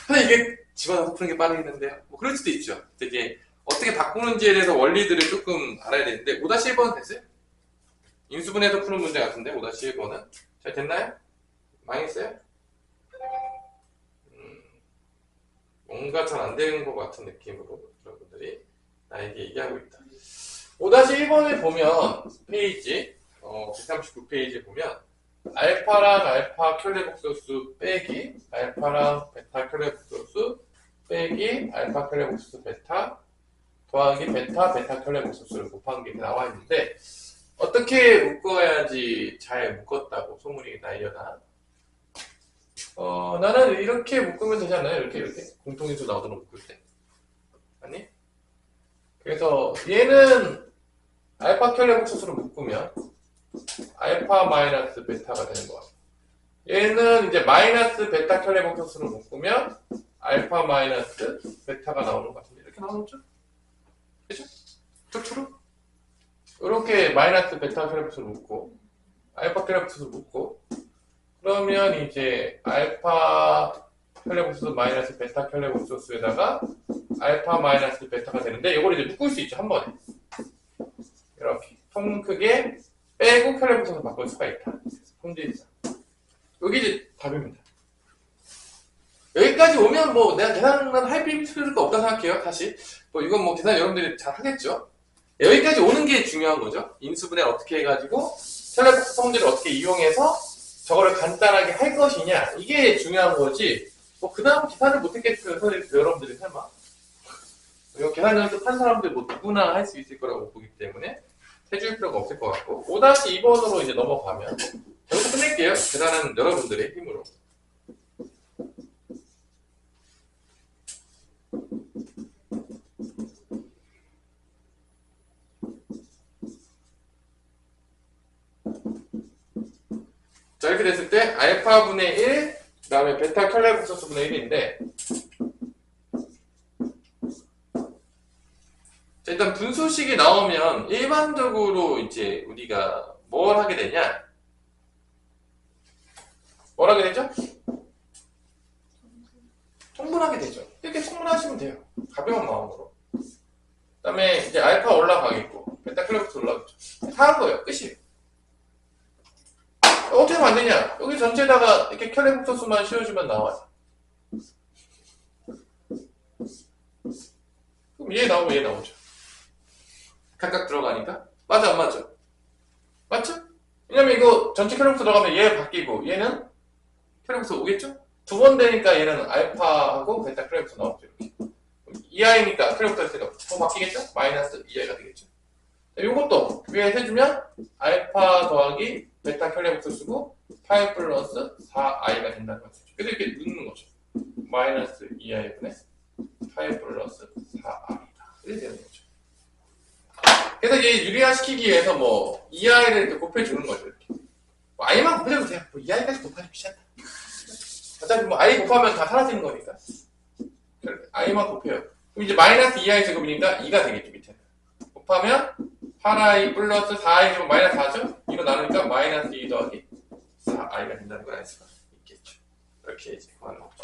근데 이게 집어넣어서 푸는 게 빠르겠는데요. 뭐 그럴 수도 있죠. 이게 어떻게 바꾸는지에 대해서 원리들을 조금 알아야 되는데 5-1번은 됐어요? 인수분해에서 푸는 문제 같은데 5-1번은 잘 됐나요? 망했어요? 뭔가 잘 안 되는 것 같은 느낌으로 여러분들이 나에게 얘기하고 있다. 5-1번을 보면 페이지 139페이지 보면 알파랑 알파 켤레복소수 빼기 알파랑 베타 켤레복소수 빼기 알파 켤레복소수 베타 더하기 베타 켤레복소수를 곱한 게 나와 있는데 어떻게 묶어야지 잘 묶었다고 소문이 날려나? 나는 이렇게 묶으면 되지 않나요? 이렇게 공통인수 나오도록 묶을 때 아니? 그래서 얘는 알파 켤레복소수로 묶으면 알파 마이너스 베타가 되는 거 같아요. 얘는 이제 마이너스 베타 켤레복소수로 묶으면 알파 마이너스 베타가 나오는 것 같은데 이렇게 나오는 거죠? 그죠? 쪽으로 이렇게 마이너스 베타 켤레복소수로 묶고 알파 켤레복소수로 묶고 그러면 이제 알파 켤레복소수 마이너스 베타 켤레복소수에다가 알파 마이너스 베타가 되는데 이걸 이제 묶을 수 있죠 한 번에 이렇게 통 크게 빼고 켤레복소수 바꿀 수가 있다. 성질이다. 여기 이제 답입니다. 여기까지 오면 뭐 내가 계산을 할 필요가 없다 생각해요. 사실 뭐 이건 뭐 계산 여러분들이 잘 하겠죠. 여기까지 오는 게 중요한 거죠. 인수분해를 어떻게 해가지고 켤레복소수 성질을 어떻게 이용해서 저거를 간단하게 할 것이냐 이게 중요한 거지. 뭐 그 다음 계산을 못했겠어요. 여러분들이 설마. 이거 계산 연습한 사람들 뭐 누구나 할 수 있을 거라고 보기 때문에 해줄 필요가 없을 것 같고 5-2번으로 이제 넘어가면 여기서 끝낼게요. 계산은 여러분들의 힘으로. 자 이렇게 됐을 때 알파분의 1 그 다음에 베타 켤레복소수분의 1인데 자, 일단 분수식이 나오면 일반적으로 이제 우리가 뭘 하게 되냐? 뭘 하게 되죠? 통분하게 되죠. 이렇게 통분하시면 돼요. 가벼운 마음으로. 그 다음에 이제 알파 올라가겠고 베타 켤레복소수 올라가겠죠. 다 한 거예요. 끝이에요. 어떻게 하면 안 되냐? 여기 전체에다가 이렇게 켤레복소수만 씌워주면 나와요. 그럼 얘 나오고 얘 나오죠. 각각 들어가니까 맞아 안 맞죠? 맞죠? 왜냐면 이거 전체 켤레복소 들어가면 얘 바뀌고 얘는 켤레복소 오겠죠? 두 번 되니까 얘는 알파하고 베타 켤레복소 나오죠. 이렇게 2i니까 켤레복소 했으니까 더 바뀌겠죠? 마이너스 2i가 되겠죠? 요것도 위에 해주면 알파 더하기 베타 켤레복소수고 8 플러스 4i가 된다는 거죠. 그래서 이렇게 넣는 거죠. 마이너스 2i분의 8 플러스 4i다. 이렇게 되는 거죠. 그래서 얘 유리화시키기 위해서 뭐 2i를 이렇게 곱해주는 거죠. 이렇게. 뭐 i만 곱해줘도 돼요. 뭐 2i까지 곱하지 귀찮다. 어차피 뭐 i 곱하면 다 사라지는 거니까. i만 곱해요. 그럼 이제 마이너스 2i 제곱이니까 2가 되겠죠. 밑에는. 곱하면 8i 플러스 4i 제곱 마이너스 4죠? 이거 나누니까 마이너스 2 더하기 4i가 된다는 걸 알 수가 있겠죠. 이렇게 이제 구하는 거죠.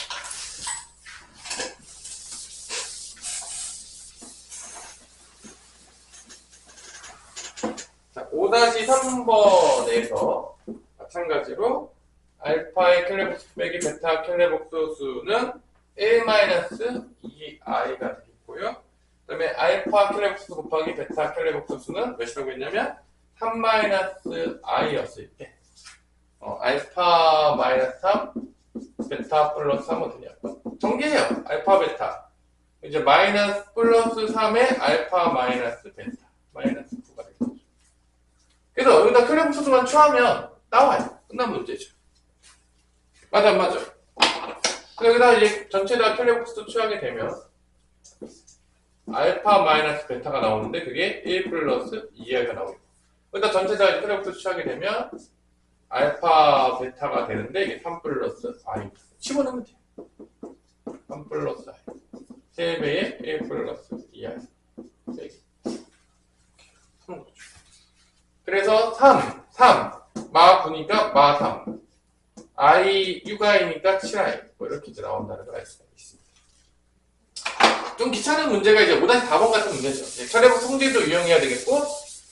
자, 5-3번에서 마찬가지로 알파의 켈레복수 빼기 베타 켈레복수 수는 1-2i가 되겠고요. 그 다음에 알파 켈레복수 곱하기 베타 켈레복수 수는 몇이라고 했냐면 3-i였을 때 알파 마이너스 3 베타 플러스 3은 되냐 정계해요. 알파 베타 이제 마이너스 플러스 3의 알파 마이너스 베타 마이너스 9가 되겠죠. 그래서 여기다 켈레복수 수만 추하면 나와요. 끝난 문제죠. 맞아 안 맞아? 여기다 이제 전체 다 켈레복수 취하게 되면 알파 마이너스 베타가 나오는데 그게 1 플러스 2i가 나오고 여기다 전체 다 켈레복수 취하게 되면 알파 베타가 되는데 이게 3 플러스 i 집어넣으면 돼요. 3 플러스 i 3배의 1 플러스 2i 3개 그래서 3 마 9니까 마 3 i 6i니까 7i 뭐 이렇게 이제 나온다는 걸 알 수가 있습니다. 좀 귀찮은 문제가 이제 5-4번 같은 문제죠. 켈레복수 성질도 유형해야 되겠고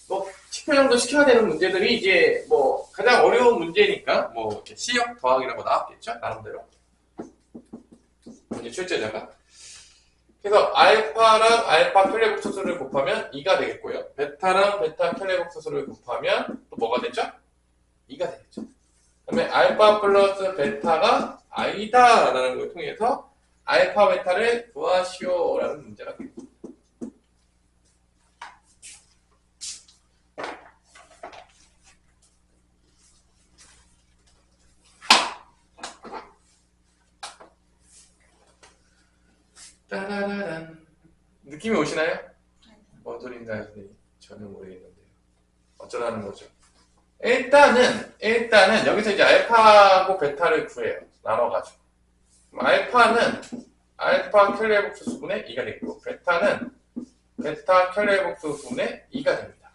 뭐 10회 정도 시켜야 되는 문제들이 이제 뭐 가장 어려운 문제니까 뭐 이렇게 C형 더하기라고 나왔겠죠. 나름대로 문제 출제자가 그래서 알파랑 알파 켈레복수 수를 곱하면 2가 되겠고요. 베타랑 베타 켈레복수 수를 곱하면 또 뭐가 되죠? 2가 되겠죠. 그다음에 알파 플러스 베타가 i다라는 걸 통해서 알파 베타를 구하시오라는 문제가 되겠습니다. 따라라란 느낌이 오시나요? 뭔 소린가요, 선생님? 저는 모르겠는데요. 어쩌라는 거죠? 일단은 여기서 이제 알파하고 베타를 구해요. 나눠가지고. 알파는 알파 켈레복수 수분의 2가 되고 베타는 베타 켈레복수 수분의 2가 됩니다.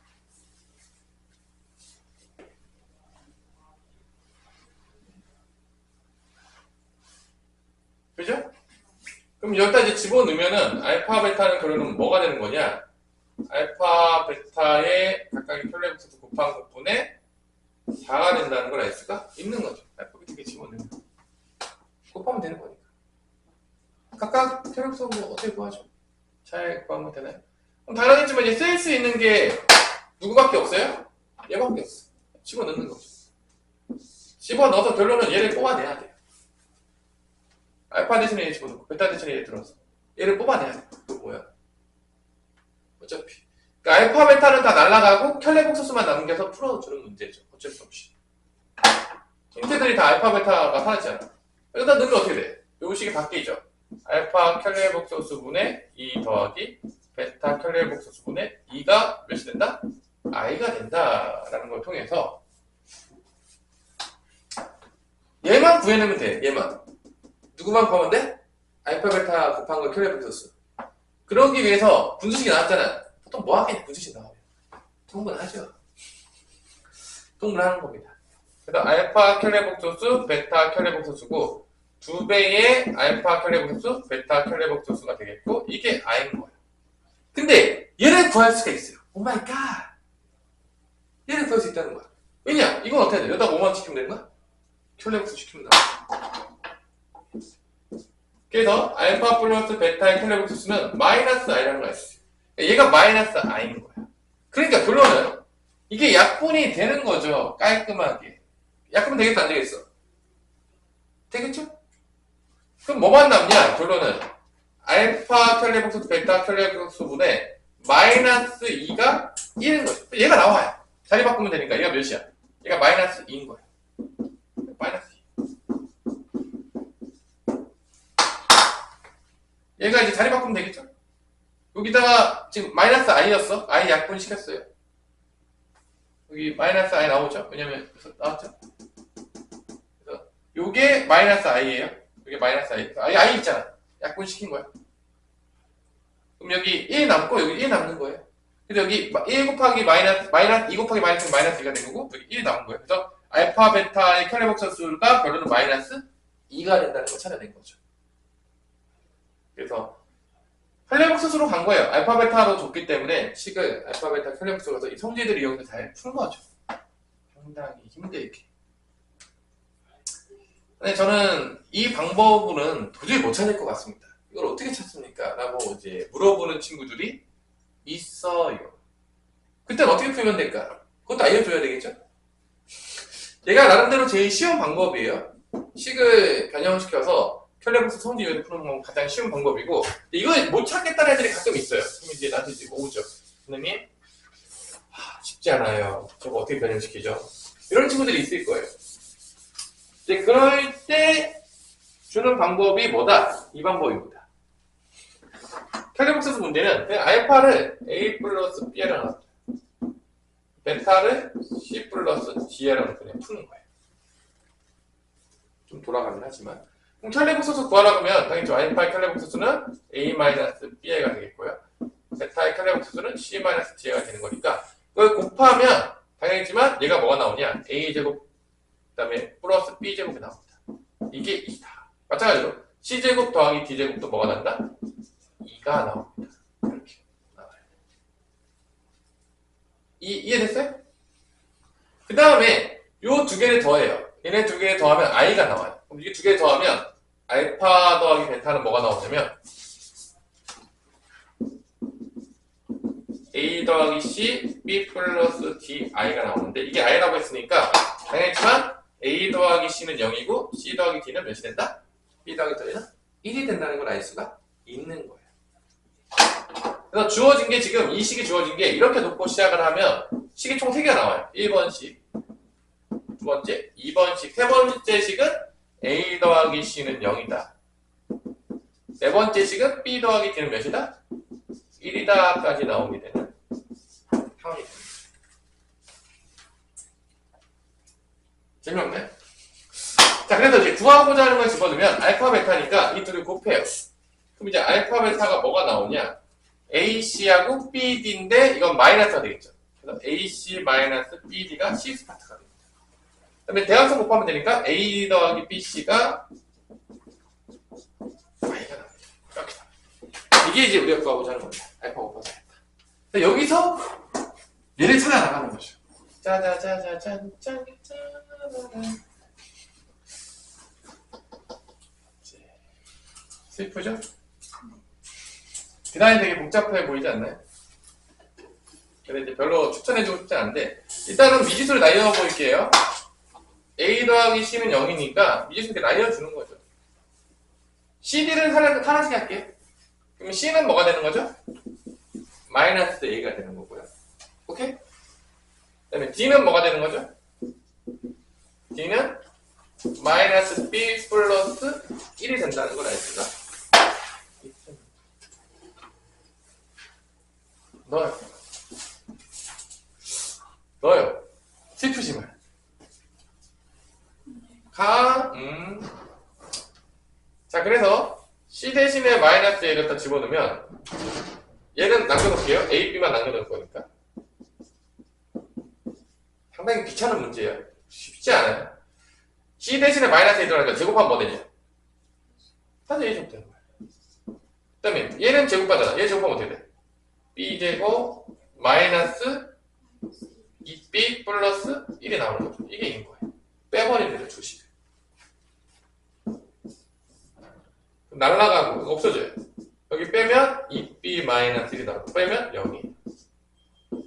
그죠? 그럼 여기다 이제 집어넣으면은 알파 베타는 그러면 뭐가 되는 거냐? 알파 베타의 각각의 켈레복수 곱한 것분의 4가 된다는 걸 알 수가 있는 거죠. 알파 베타 집어넣으면 곱하면 되는 거니까. 각각 켈레복수 뭐 어떻게 구하죠? 잘 구하면 되나요? 그럼 당연하지만 이제 쓸 수 있는 게 누구밖에 없어요? 얘밖에 없어. 집어넣는 거죠. 집어넣어서 결론은 얘를 뽑아내야 돼요. 알파 대신에 얘 집어넣고 베타 대신에 얘 들어서 얘를 뽑아내야 돼. 그거 뭐야? 어차피 그러니까 알파 베타는 다 날아가고 켈레복수 수만 남겨서 풀어주는 문제죠. 어쩔 수 없이 힌트들이 다 알파 베타가 사라지잖아. 여기다 넣으면 어떻게 돼? 요 식이 바뀌죠. 알파 켈레복수 수분의 2 더하기 베타 켈레복수 수분의 2가 몇이 된다? i가 된다라는 걸 통해서 얘만 구해내면 돼. 얘만 누구만 구하면 돼? 알파 베타 곱한 거 켈레복수 수. 그러기 위해서 분수식이 나왔잖아. 보통 뭐 하겠냐? 분수식 나오면 통분하죠. 통분하는 겁니다. 그래서 알파 켈레복수 수, 베타 켈레복수 수고 2배의 알파 켈레복수 수, 베타 켈레복수 수가 되겠고 이게 i인 거예요. 근데 얘를 구할 수가 있어요. 오 마이 갓. 얘를 구할 수 있다는 거야. 왜냐? 이건 어떻게 돼? 여기다 뭐만 시키면 되는 거야? 켈레복수 시키면 돼. 그래서 알파 플러스 베타의 켈레복수 수는 마이너스 i라는 걸 알 수 있어요. 얘가 마이너스 i인 거야. 그러니까 결론은 이게 약분이 되는 거죠. 깔끔하게. 약분은 되겠다 안 되겠어? 되겠죠? 그럼 뭐만 남냐? 결론은 알파 켈레복수 베타 켈레복수 분의 마이너스 2가 1인 거죠. 얘가 나와요. 자리 바꾸면 되니까 얘가 몇이야? 얘가 마이너스 2인 거야. 마이너스 2. 얘가 이제 자리 바꾸면 되겠죠? 여기다가 지금 마이너스 i였어. i 약분 시켰어요. 여기 마이너스 i 나오죠? 왜냐면 나왔죠? 그래서 요게 마이너스 i예요. 여기 마이너스 i 있잖아. 약분 시킨 거야. 그럼 여기 1 남고 여기 1 남는 거예요. 그래서 여기 1 곱하기 마이너스 2 곱하기 마이너스 2가 된 거고 여기 1 남은 거예요. 그래서 알파, 베타의 캘리복선 수가 결론은 마이너스 2가 된다는 걸 찾아낸 거죠. 그래서 캘리복선 수로 간 거예요. 알파, 베타로 줬기 때문에 식을 알파, 베타, 캘리복선 가서 이 성질들을 이용해서 잘 푼 거죠. 상당히 힘들게. 근데 저는 이 방법은 도저히 못 찾을 것 같습니다. 이걸 어떻게 찾습니까? 라고 이제 물어보는 친구들이 있어요. 그땐 어떻게 풀면 될까? 그것도 알려줘야 되겠죠? 얘가 나름대로 제일 쉬운 방법이에요. 식을 변형시켜서 켈레복스 성질을 푸는 건 가장 쉬운 방법이고, 이걸 못 찾겠다는 애들이 가끔 있어요. 그럼 이제 나한테 이제 오죠. 선생님, 쉽지 않아요. 저거 어떻게 변형시키죠? 이런 친구들이 있을 거예요. 이제 그럴 때 주는 방법이 뭐다? 이 방법입니다. 캘리복스 문제는 그냥 알파를 A 플러스 B에랑 놨다. 베타를 C 플러스 D에랑 그냥 푸는 거예요. 좀 돌아가긴 하지만. 그럼 캘리복스 구하라고 하면 당연히 알파의 캘리복스는 A 마이너스 B가 되겠고요. 베타의 캘리복스는 C 마이너스 D가 되는 거니까 그걸 곱하면 당연히지만 얘가 뭐가 나오냐? A제곱 그 다음에 플러스 B제곱이 나옵니다. 이게 2다. 마찬가지로 C제곱 더하기 D제곱도 뭐가 난다? 2가 나옵니다. 이렇게 나와요. 이해됐어요? 그 다음에 요 두 개를 더해요. 얘네 두 개를 더하면 I가 나와요. 그럼 이게 두 개를 더하면 알파 더하기 베타는 뭐가 나오냐면 A 더하기 C, B 플러스 D, I가 나오는데 이게 I라고 했으니까 당연히지만 A 더하기 C는 0이고 C 더하기 D는 몇이 된다? B 더하기 D는 1이 된다는 걸 알 수가 있는 거예요. 그래서 주어진 게 지금 이 식이 주어진 게 이렇게 놓고 시작을 하면 식이 총 3개가 나와요. 1번식, 두 번째, 2번식, 세 번째 식은 A 더하기 C는 0이다. 네 번째 식은 B 더하기 D는 몇이다? 1이다까지 나오게 되는 상황이 됩니다. 재미없네? 자, 그래서 이제 구하고자 하는 걸 집어넣으면 알파, 베타니까 이 둘을 곱해요. 그럼 이제 알파, 베타가 뭐가 나오냐? AC하고 BD인데 이건 마이너스가 되겠죠. 그래서 AC 마이너스 BD가 C 스파트가 됩니다. 그 다음에 대각선 곱하면 되니까 A 더하기 BC가 I가 나옵니다. 이렇게. 이게 이제 우리가 구하고자 하는 겁니다. 알파 곱하기 베타. 여기서 얘를 찾아 나가는 거죠. 짜자자자짠짠짠. 슬프죠? 디자인이 되게 복잡해 보이지 않나요? 근데 이제 별로 추천해주고 싶지 않은데 일단은 미지수를 날려볼게요. A 더하기 C는 0이니까 미지수를 날려주는 거죠. CD를 하나씩 할게요. 그럼 C는 뭐가 되는 거죠? 마이너스 A가 되는 거고요. 오케이? 그 다음에 D는 뭐가 되는 거죠? D는 마이너스 B 플러스 1이 된다는 걸 알 수가 있습니다. 넣어요. 슬프지만. 자, 그래서 C 대신에 마이너스 A를 다 집어넣으면 얘는 남겨놓을게요. A, B만 남겨놓을 거니까. 상당히 귀찮은 문제예요. 쉽지 않아요. C 대신에 마이너스 A 들어가니까 제곱하면 뭐 되냐? 사실 A 제곱 되는 거예요. 그 다음에 얘는 제곱하잖아. 얘 제곱하면 어떻게 돼? B제곱 마이너스 2B 플러스 1이 나오는 거죠. 이게 인 거예요. 빼버리면 되죠. 주식. 날라가고 없어져요. 여기 빼면 2B 마이너스 1이 나오고 빼면 0이.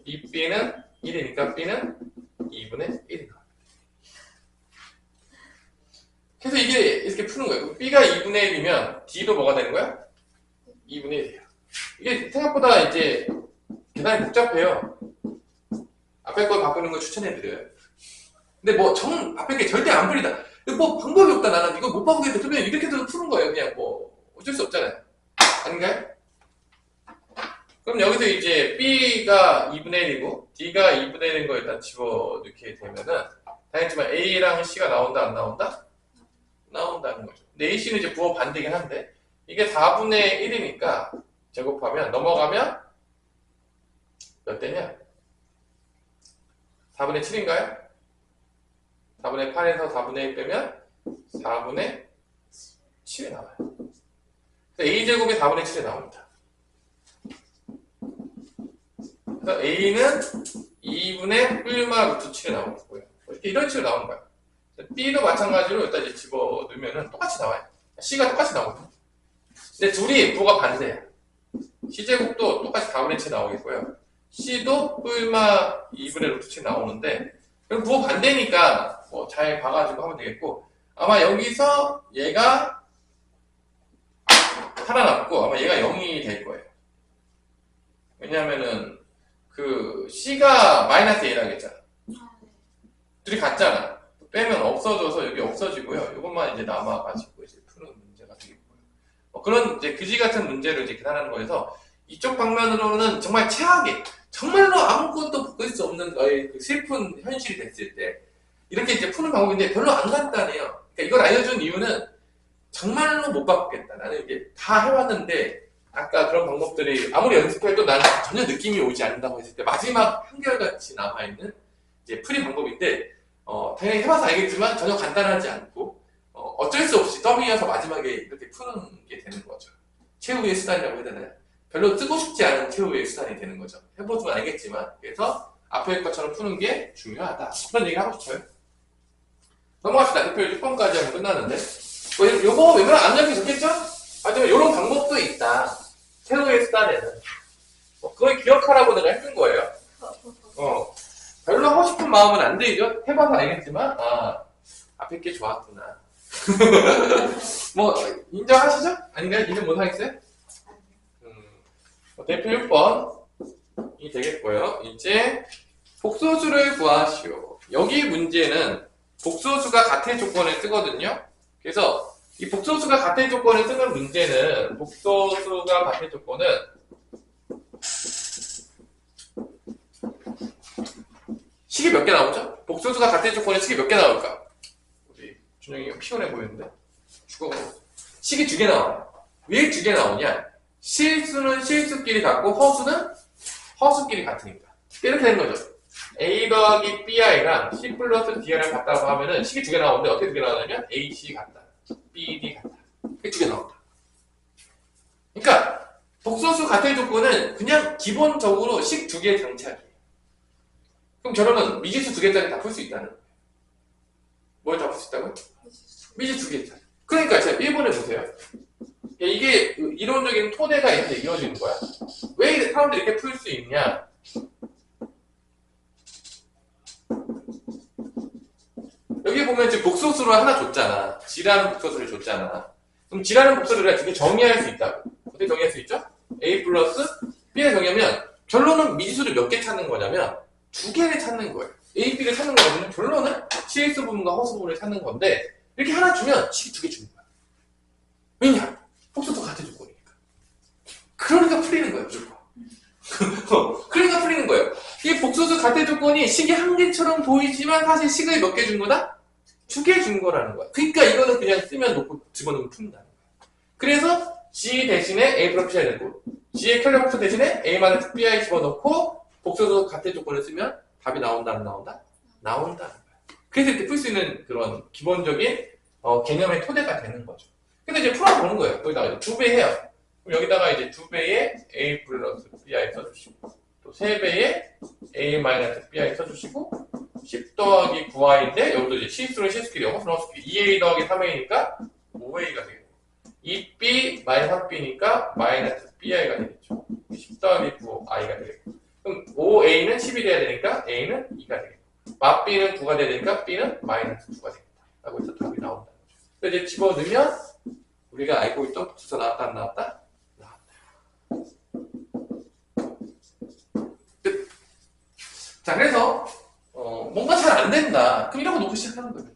2B는 1이니까 B는 2분의 1이 나와요. 그래서 이게 이렇게 푸는 거예요. B가 2분의 1이면 D도 뭐가 되는 거야? 2분의 1이에요. 이게 생각보다 이제 계산이 복잡해요. 앞에 걸 바꾸는 걸 추천해드려요. 근데 뭐 앞에 게 절대 안 풀린다. 뭐 방법이 없다. 나는 이거 못 바꾸겠다. 그러면 이렇게도 푸는 거예요. 그냥 뭐 어쩔 수 없잖아요. 아닌가요? 그럼 여기서 이제 B가 2분의 1이고 D가 2분의 1인 거 일단 집어넣게 되면은 당연히지만 A랑 C가 나온다 안 나온다? 나온다는 거죠. 근데 AC는 이제 부호 반대긴 한데 이게 4분의 1이니까 제곱하면 넘어가면 몇 대냐? 4분의 7인가요? 4분의 8에서 4분의 1 빼면 4분의 7이 나와요. a제곱이 4분의 7이 나옵니다. 그래서 a는 2분의 뿔마 루트 7이 나오는 거고요. 이렇게 이런 식으로 나오는 거예요. b도 마찬가지로 여기다 이제 집어 넣으면 똑같이 나와요. c가 똑같이 나오거든요. 근데 둘이 부호가 반대야. c제곱도 똑같이 4분의 7 나오겠고요. c도 뿔마 2분의 루트 7 나오는데 그럼 부호 반대니까 뭐 잘 봐가지고 하면 되겠고 아마 여기서 얘가 살아남고 아마 얘가 0이 될 거예요. 왜냐면은 그 c가 마이너스 a라 했잖아. 둘이 같잖아. 빼면 없어져서 여기 없어지고요. 이것만 이제 남아가지고 이제 푸는 문제가 되겠고요. 그런 이제 그지 같은 문제를 이제 계산하는 거여서 이쪽 방면으로는 정말 최악의 정말로 아무것도 바꿀 수 없는 너의 그 슬픈 현실이 됐을 때 이렇게 이제 푸는 방법인데 별로 안 간단해요. 그러니까 이걸 알려준 이유는 정말로 못 바꾸겠다. 나는 이게 다 해왔는데 아까 그런 방법들이 아무리 연습해도 나는 전혀 느낌이 오지 않는다고 했을 때 마지막 한결같이 남아있는 이제 풀이 방법인데 당연히 해봐서 알겠지만 전혀 간단하지 않고 어쩔 수 없이 더미여서 마지막에 이렇게 푸는 게 되는 거죠. 최후의 수단이라고 해야 되나요? 별로 쓰고 싶지 않은 최후의 수단이 되는 거죠. 해보면 알겠지만 그래서 앞에 것처럼 푸는 게 중요하다. 그런 얘기 하고 싶어요. 넘어갑시다. 대표 6번까지 하면 끝나는데 요거 웬만하면 안 적혀졌겠죠? 하지만 이런 방법도 있다. 최후의 수단에는 그걸 기억하라고 내가 해준 거예요. 별로 하고 싶은 마음은 안 들죠? 해봐서 알겠지만 앞에 게 좋았구나. 뭐 인정하시죠? 아닌가요? 인정 못하겠어요? 대표 6번이 되겠고요. 이제 복소수를 구하시오. 여기 문제는 복소수가 같은 조건을 쓰거든요. 그래서 이 복소수가 같은 조건을 쓰는 문제는 복소수가 같은 조건은 식이 몇 개 나오죠? 복소수가 같은 조건에 식이 몇 개 나올까? 우리 준영이가 피곤해 보이는데 죽어가지고 식이 2개 나와요. 왜 2개 나오냐? 실수는 실수끼리 같고 허수는 허수끼리 같으니까 이렇게 되는 거죠. a 더하기 bi랑 c 플러스 dr을 같다고 하면은 식이 2개 나오는데 어떻게 2개 나오냐면 ac 같다, bd 같다 이렇게 2개 나온다. 그러니까 복소수 같은 조건은 그냥 기본적으로 식 2개 장착이에요. 그럼 결론은 미지수 2개짜리 다 풀 수 있다는 거예요. 뭘 다 풀 수 있다고요? 미지수 2개짜리. 그러니까 제가 1번에 보세요. 이게 이론적인 토대가 이렇게 이어지는 거야. 왜 사람들이 이렇게 풀 수 있냐? 여기 보면 지금 복소수를 하나 줬잖아. G라는 복소수를 줬잖아. 그럼 G라는 복소수를 어떻게 정의할 수 있다고? 어떻게 정의할 수 있죠? A 플러스 B를 정의하면 결론은 미지수를 몇 개 찾는 거냐면 2개를 찾는 거예요. A, B를 찾는 거거든요. 결론은 실수 부분과 허수 부분을 찾는 건데 이렇게 하나 주면 식이 2개 주는 거야. 왜냐? 복소수 같은 조건이니까. 그러니까 풀리는 거예요, 무조건. 그러니까 풀리는 거예요. 이 복소수 같은 조건이 식이 1개처럼 보이지만 사실 식을 몇 개 준 거다? 2개 준 거라는 거야. 그러니까 이거는 그냥 쓰면 놓고 집어넣으면 푼다는 거야. 그래서 G 대신에 A 플러스 B가 되고 G의 켈러 복수 대신에 A 마이너스 BI 집어넣고 복소수 같은 조건을 쓰면 답이 나온다, 안 나온다? 나온다는 거야. 그래서 이렇게 풀 수 있는 그런 기본적인 개념의 토대가 되는 거죠. 근데 이제 풀어보는 거예요. 여기다가 2배 해요. 그럼 여기다가 이제 2배의 A 플러스 BI 써주시고 또 3배의 A 마이너스 BI 써주시고 10 더하기 9i인데 여기도 이제 실수는 실수끼리 허수는 허수끼리 2A 더하기 3A니까 5A가 되겠고 2B 마이너스 3B니까 마이너스 BI가 되겠죠. 10 더하기 9i가 되겠고 그럼 5A는 10이 돼야 되니까 A는 2가 되겠고 마 B는 9가 돼야 되니까 B는 마이너스 9가 되겠다 라고 해서 답이 나온다는 거죠. 그래서 이제 집어넣으면 우리가 알고 있던 복수가 나왔다 안 나왔다? 나왔다. 끝. 자 그래서 뭔가 잘 안 된다. 그럼 이런 거 놓고 시작하는 거예요.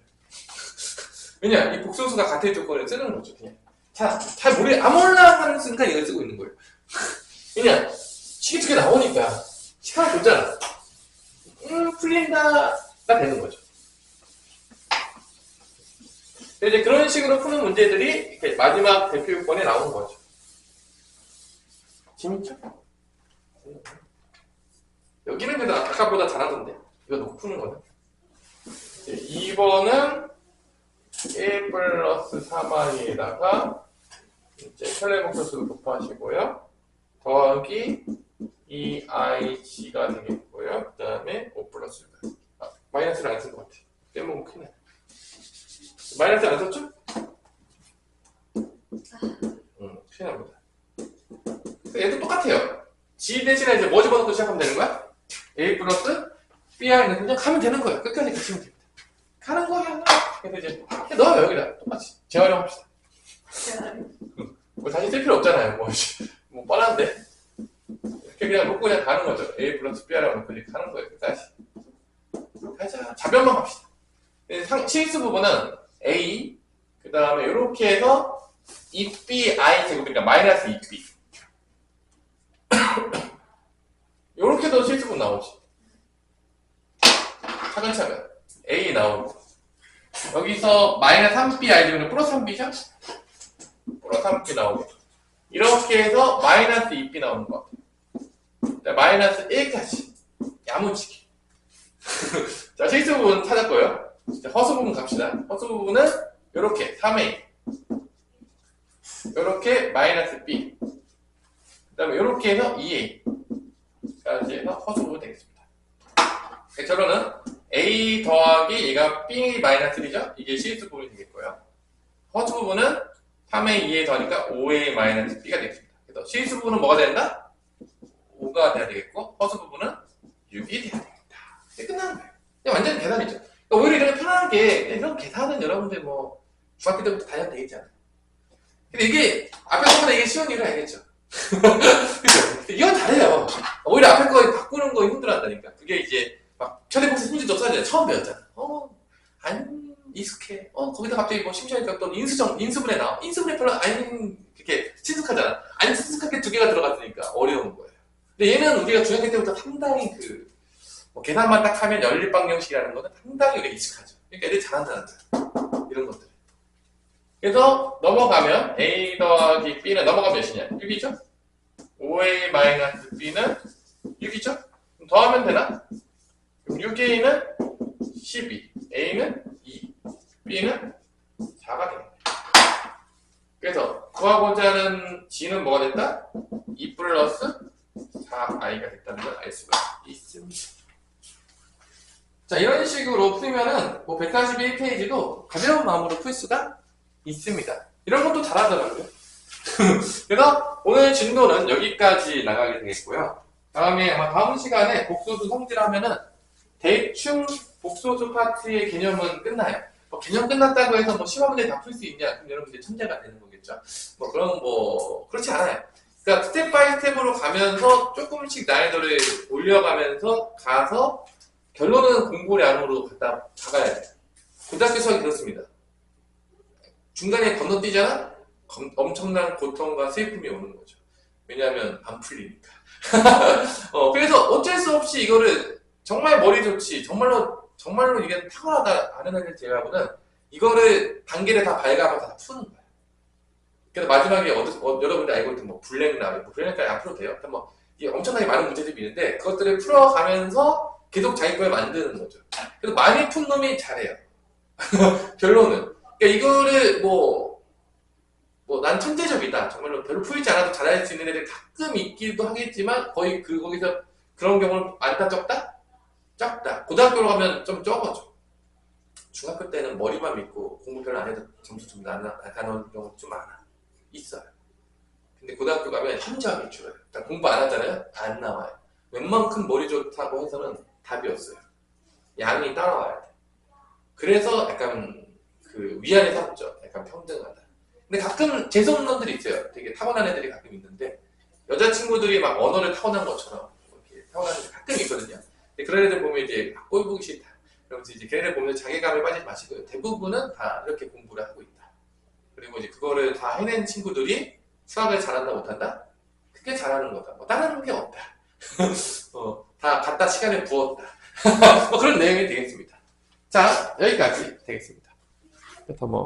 왜냐? 이 복소수가 같은 조건을 쓰는 거죠. 그냥. 잘 아몰라 하는 순간 이걸 쓰고 있는 거예요. 왜냐? 식이 2개 나오니까 식 하나 줬잖아. 풀린다가 되는 거죠. 이제 그런 식으로 푸는 문제들이 이렇게 마지막 대표 요건에 나오는 거죠. 재밌죠? 여기는 그래도 아까보다 잘하던데. 이거 놓고 푸는 거는. 2번은 1 플러스 3i에다가 이제 혈례목소수를 곱하시고요. 더하기 2ig가 되겠고요. 그 다음에 5 플러스 마이너스를 안 쓴 것 같아. 빼먹으면 큰일 나. 마이너스 안 썼죠? 큰일 납니다. 얘도 똑같아요. G 대신에 이제 뭐 집어넣고 시작하면 되는 거야? A 플러스 Br는 그냥 가면 되는 거예요. 끝까지 가시면 됩니다. 가는 거야. 그래서 이제 넣어요, 여기다. 똑같이. 재활용합시다. 뭐 다시 쓸 필요 없잖아요. 뭐 뻔한데. 이렇게 그냥 놓고 그냥 가는 거죠. A 플러스 Br라고 놓고 이렇게 가는 거예요. 끝까지. 가자. 자변만 갑시다. 실수 부분은 A, 그 다음에 이렇게 해서 2bi 제곱이니까 마이너스 2b. 이렇게도 실수분 나오지. 차근차근. A 나오고. 여기서 마이너스 3bi 제곱은 플러스 3b죠? 플러스 3b 나오고. 이렇게 해서 마이너스 2b 나오는 것 같아요. 마이너스 1까지. 야무지게. 자, 실수 부분 찾았고요. 자, 허수 부분 갑시다. 허수 부분은 이렇게 3a. 이렇게 마이너스 b. 그 다음에 이렇게 해서 2a까지 해서 허수 부분 되겠습니다. 결론은 a 더하기 얘가 b 마이너스 1이죠? 이게 실수 부분이 되겠고요. 허수 부분은 3a, 2a 더하니까 5a 마이너스 b가 되겠습니다. 그래서 실수 부분은 뭐가 된다? 5가 돼야 되겠고, 허수 부분은 6이 돼야 됩니다. 이게 끝나는 거예요. 완전 계산이죠. 그러니까 오히려 이렇게 편한 게, 이런 계산은 여러분들 뭐, 중학교 때부터 다 해도 되겠지 않아요? 근데 이게, 앞에 거보다 이게 쉬운 이유를 알겠죠? 그죠? 이건 잘해요. 오히려 앞에 거 바꾸는 거 힘들어 한다니까. 그게 이제, 막, 천리복수 힘들죠. 처음 배웠잖아. 안 익숙해. 거기다 갑자기 뭐 심시하니까 또 인수분해 나와. 인수분해 별로 안, 그렇게 친숙하잖아. 안 친숙하게 두 개가 들어갔으니까 어려운 거예요. 근데 얘는 우리가 중학교 때부터 상당히 뭐 계산만 딱 하면 연립방정식이라는 거는 상당히 우리가 익숙하죠. 그러니까 애들이 잘한다는 거야. 이런 것들. 그래서 넘어가면 A 더하기 B는 넘어가면 몇이냐? 6이죠? 5A 마이너스 B는 6이죠? 그럼 더하면 되나? 그럼 6A는 12, A는 2, B는 4가 됩니다. 그래서 구하고자 하는 G는 뭐가 됐다? 2 플러스 4i가 됐다는 걸 알 수가 있습니다. 자, 이런 식으로 풀면은 뭐 141페이지도 가벼운 마음으로 풀 수가 있습니다. 이런 것도 잘하더라고요. 그래서 오늘 진도는 여기까지 나가게 되겠고요. 다음에 아마 다음 시간에 복소수 성질하면은 대충 복소수 파트의 개념은 끝나요. 뭐 개념 끝났다고 해서 뭐 시험 문제 다 풀 수 있냐? 그럼 여러분들 천재가 되는 거겠죠. 뭐 그런 뭐 그렇지 않아요. 그러니까 스텝 바이 스텝으로 가면서 조금씩 난이도를 올려가면서 가서 결론은 공부의 안으로 가야 돼요. 고등학교 수학이 그렇습니다. 중간에 건너뛰잖아? 엄청난 고통과 슬픔이 오는 거죠. 왜냐하면 안 풀리니까. 그래서 어쩔 수 없이 이거를 정말 머리 좋지, 정말로 이게 탁월하다 하는 애들 제외하고는 이거를 단계를 다 밟아서 다 푸는 거야. 그래서 마지막에 여러분들 알고 있던 뭐 블랙라벨, 블랙라벨 안 풀어도 돼요. 그러니까 뭐 이게 엄청나게 많은 문제들이 있는데 그것들을 풀어가면서 계속 자기 걸 만드는 거죠. 그래서 많이 푼 놈이 잘해요. 결론은. 그러니까 이거를 난 천재적이다. 정말로 별로 풀지 않아도 잘할 수 있는 애들 가끔 있기도 하겠지만 거의 거기서 그런 경우는 많다 적다? 적다. 고등학교로 가면 좀 적어져. 중학교 때는 머리만 믿고 공부 별로 안 해도 점수 좀 나타나는 경우도 좀 많아. 있어요. 근데 고등학교 가면 현저하게 줄어요. 그러니까 공부 안 하잖아요? 안 나와요. 웬만큼 머리 좋다고 해서는 답이 없어요. 양이 따라와야 돼. 그래서 약간 위안이 삼죠. 약간 평등하다. 근데 가끔 재수없는 놈들이 있어요. 되게 타고난 애들이 가끔 있는데 여자친구들이 막 언어를 타고난 것처럼 이렇게 타고난 애들이 가끔 있거든요. 근데 그런 애들 보면 이제 꼴 보기 싫다. 그러면서 이제 걔네들 보면 자괴감에 빠지지 마시고요. 대부분은 다 이렇게 공부를 하고 있다. 그리고 이제 그거를 다 해낸 친구들이 수학을 잘한다 못한다? 그게 잘하는 거다. 뭐 다른 게 없다. 다 갖다 시간을 부었다. 뭐 그런 내용이 되겠습니다. 자, 여기까지 되겠습니다. 뭐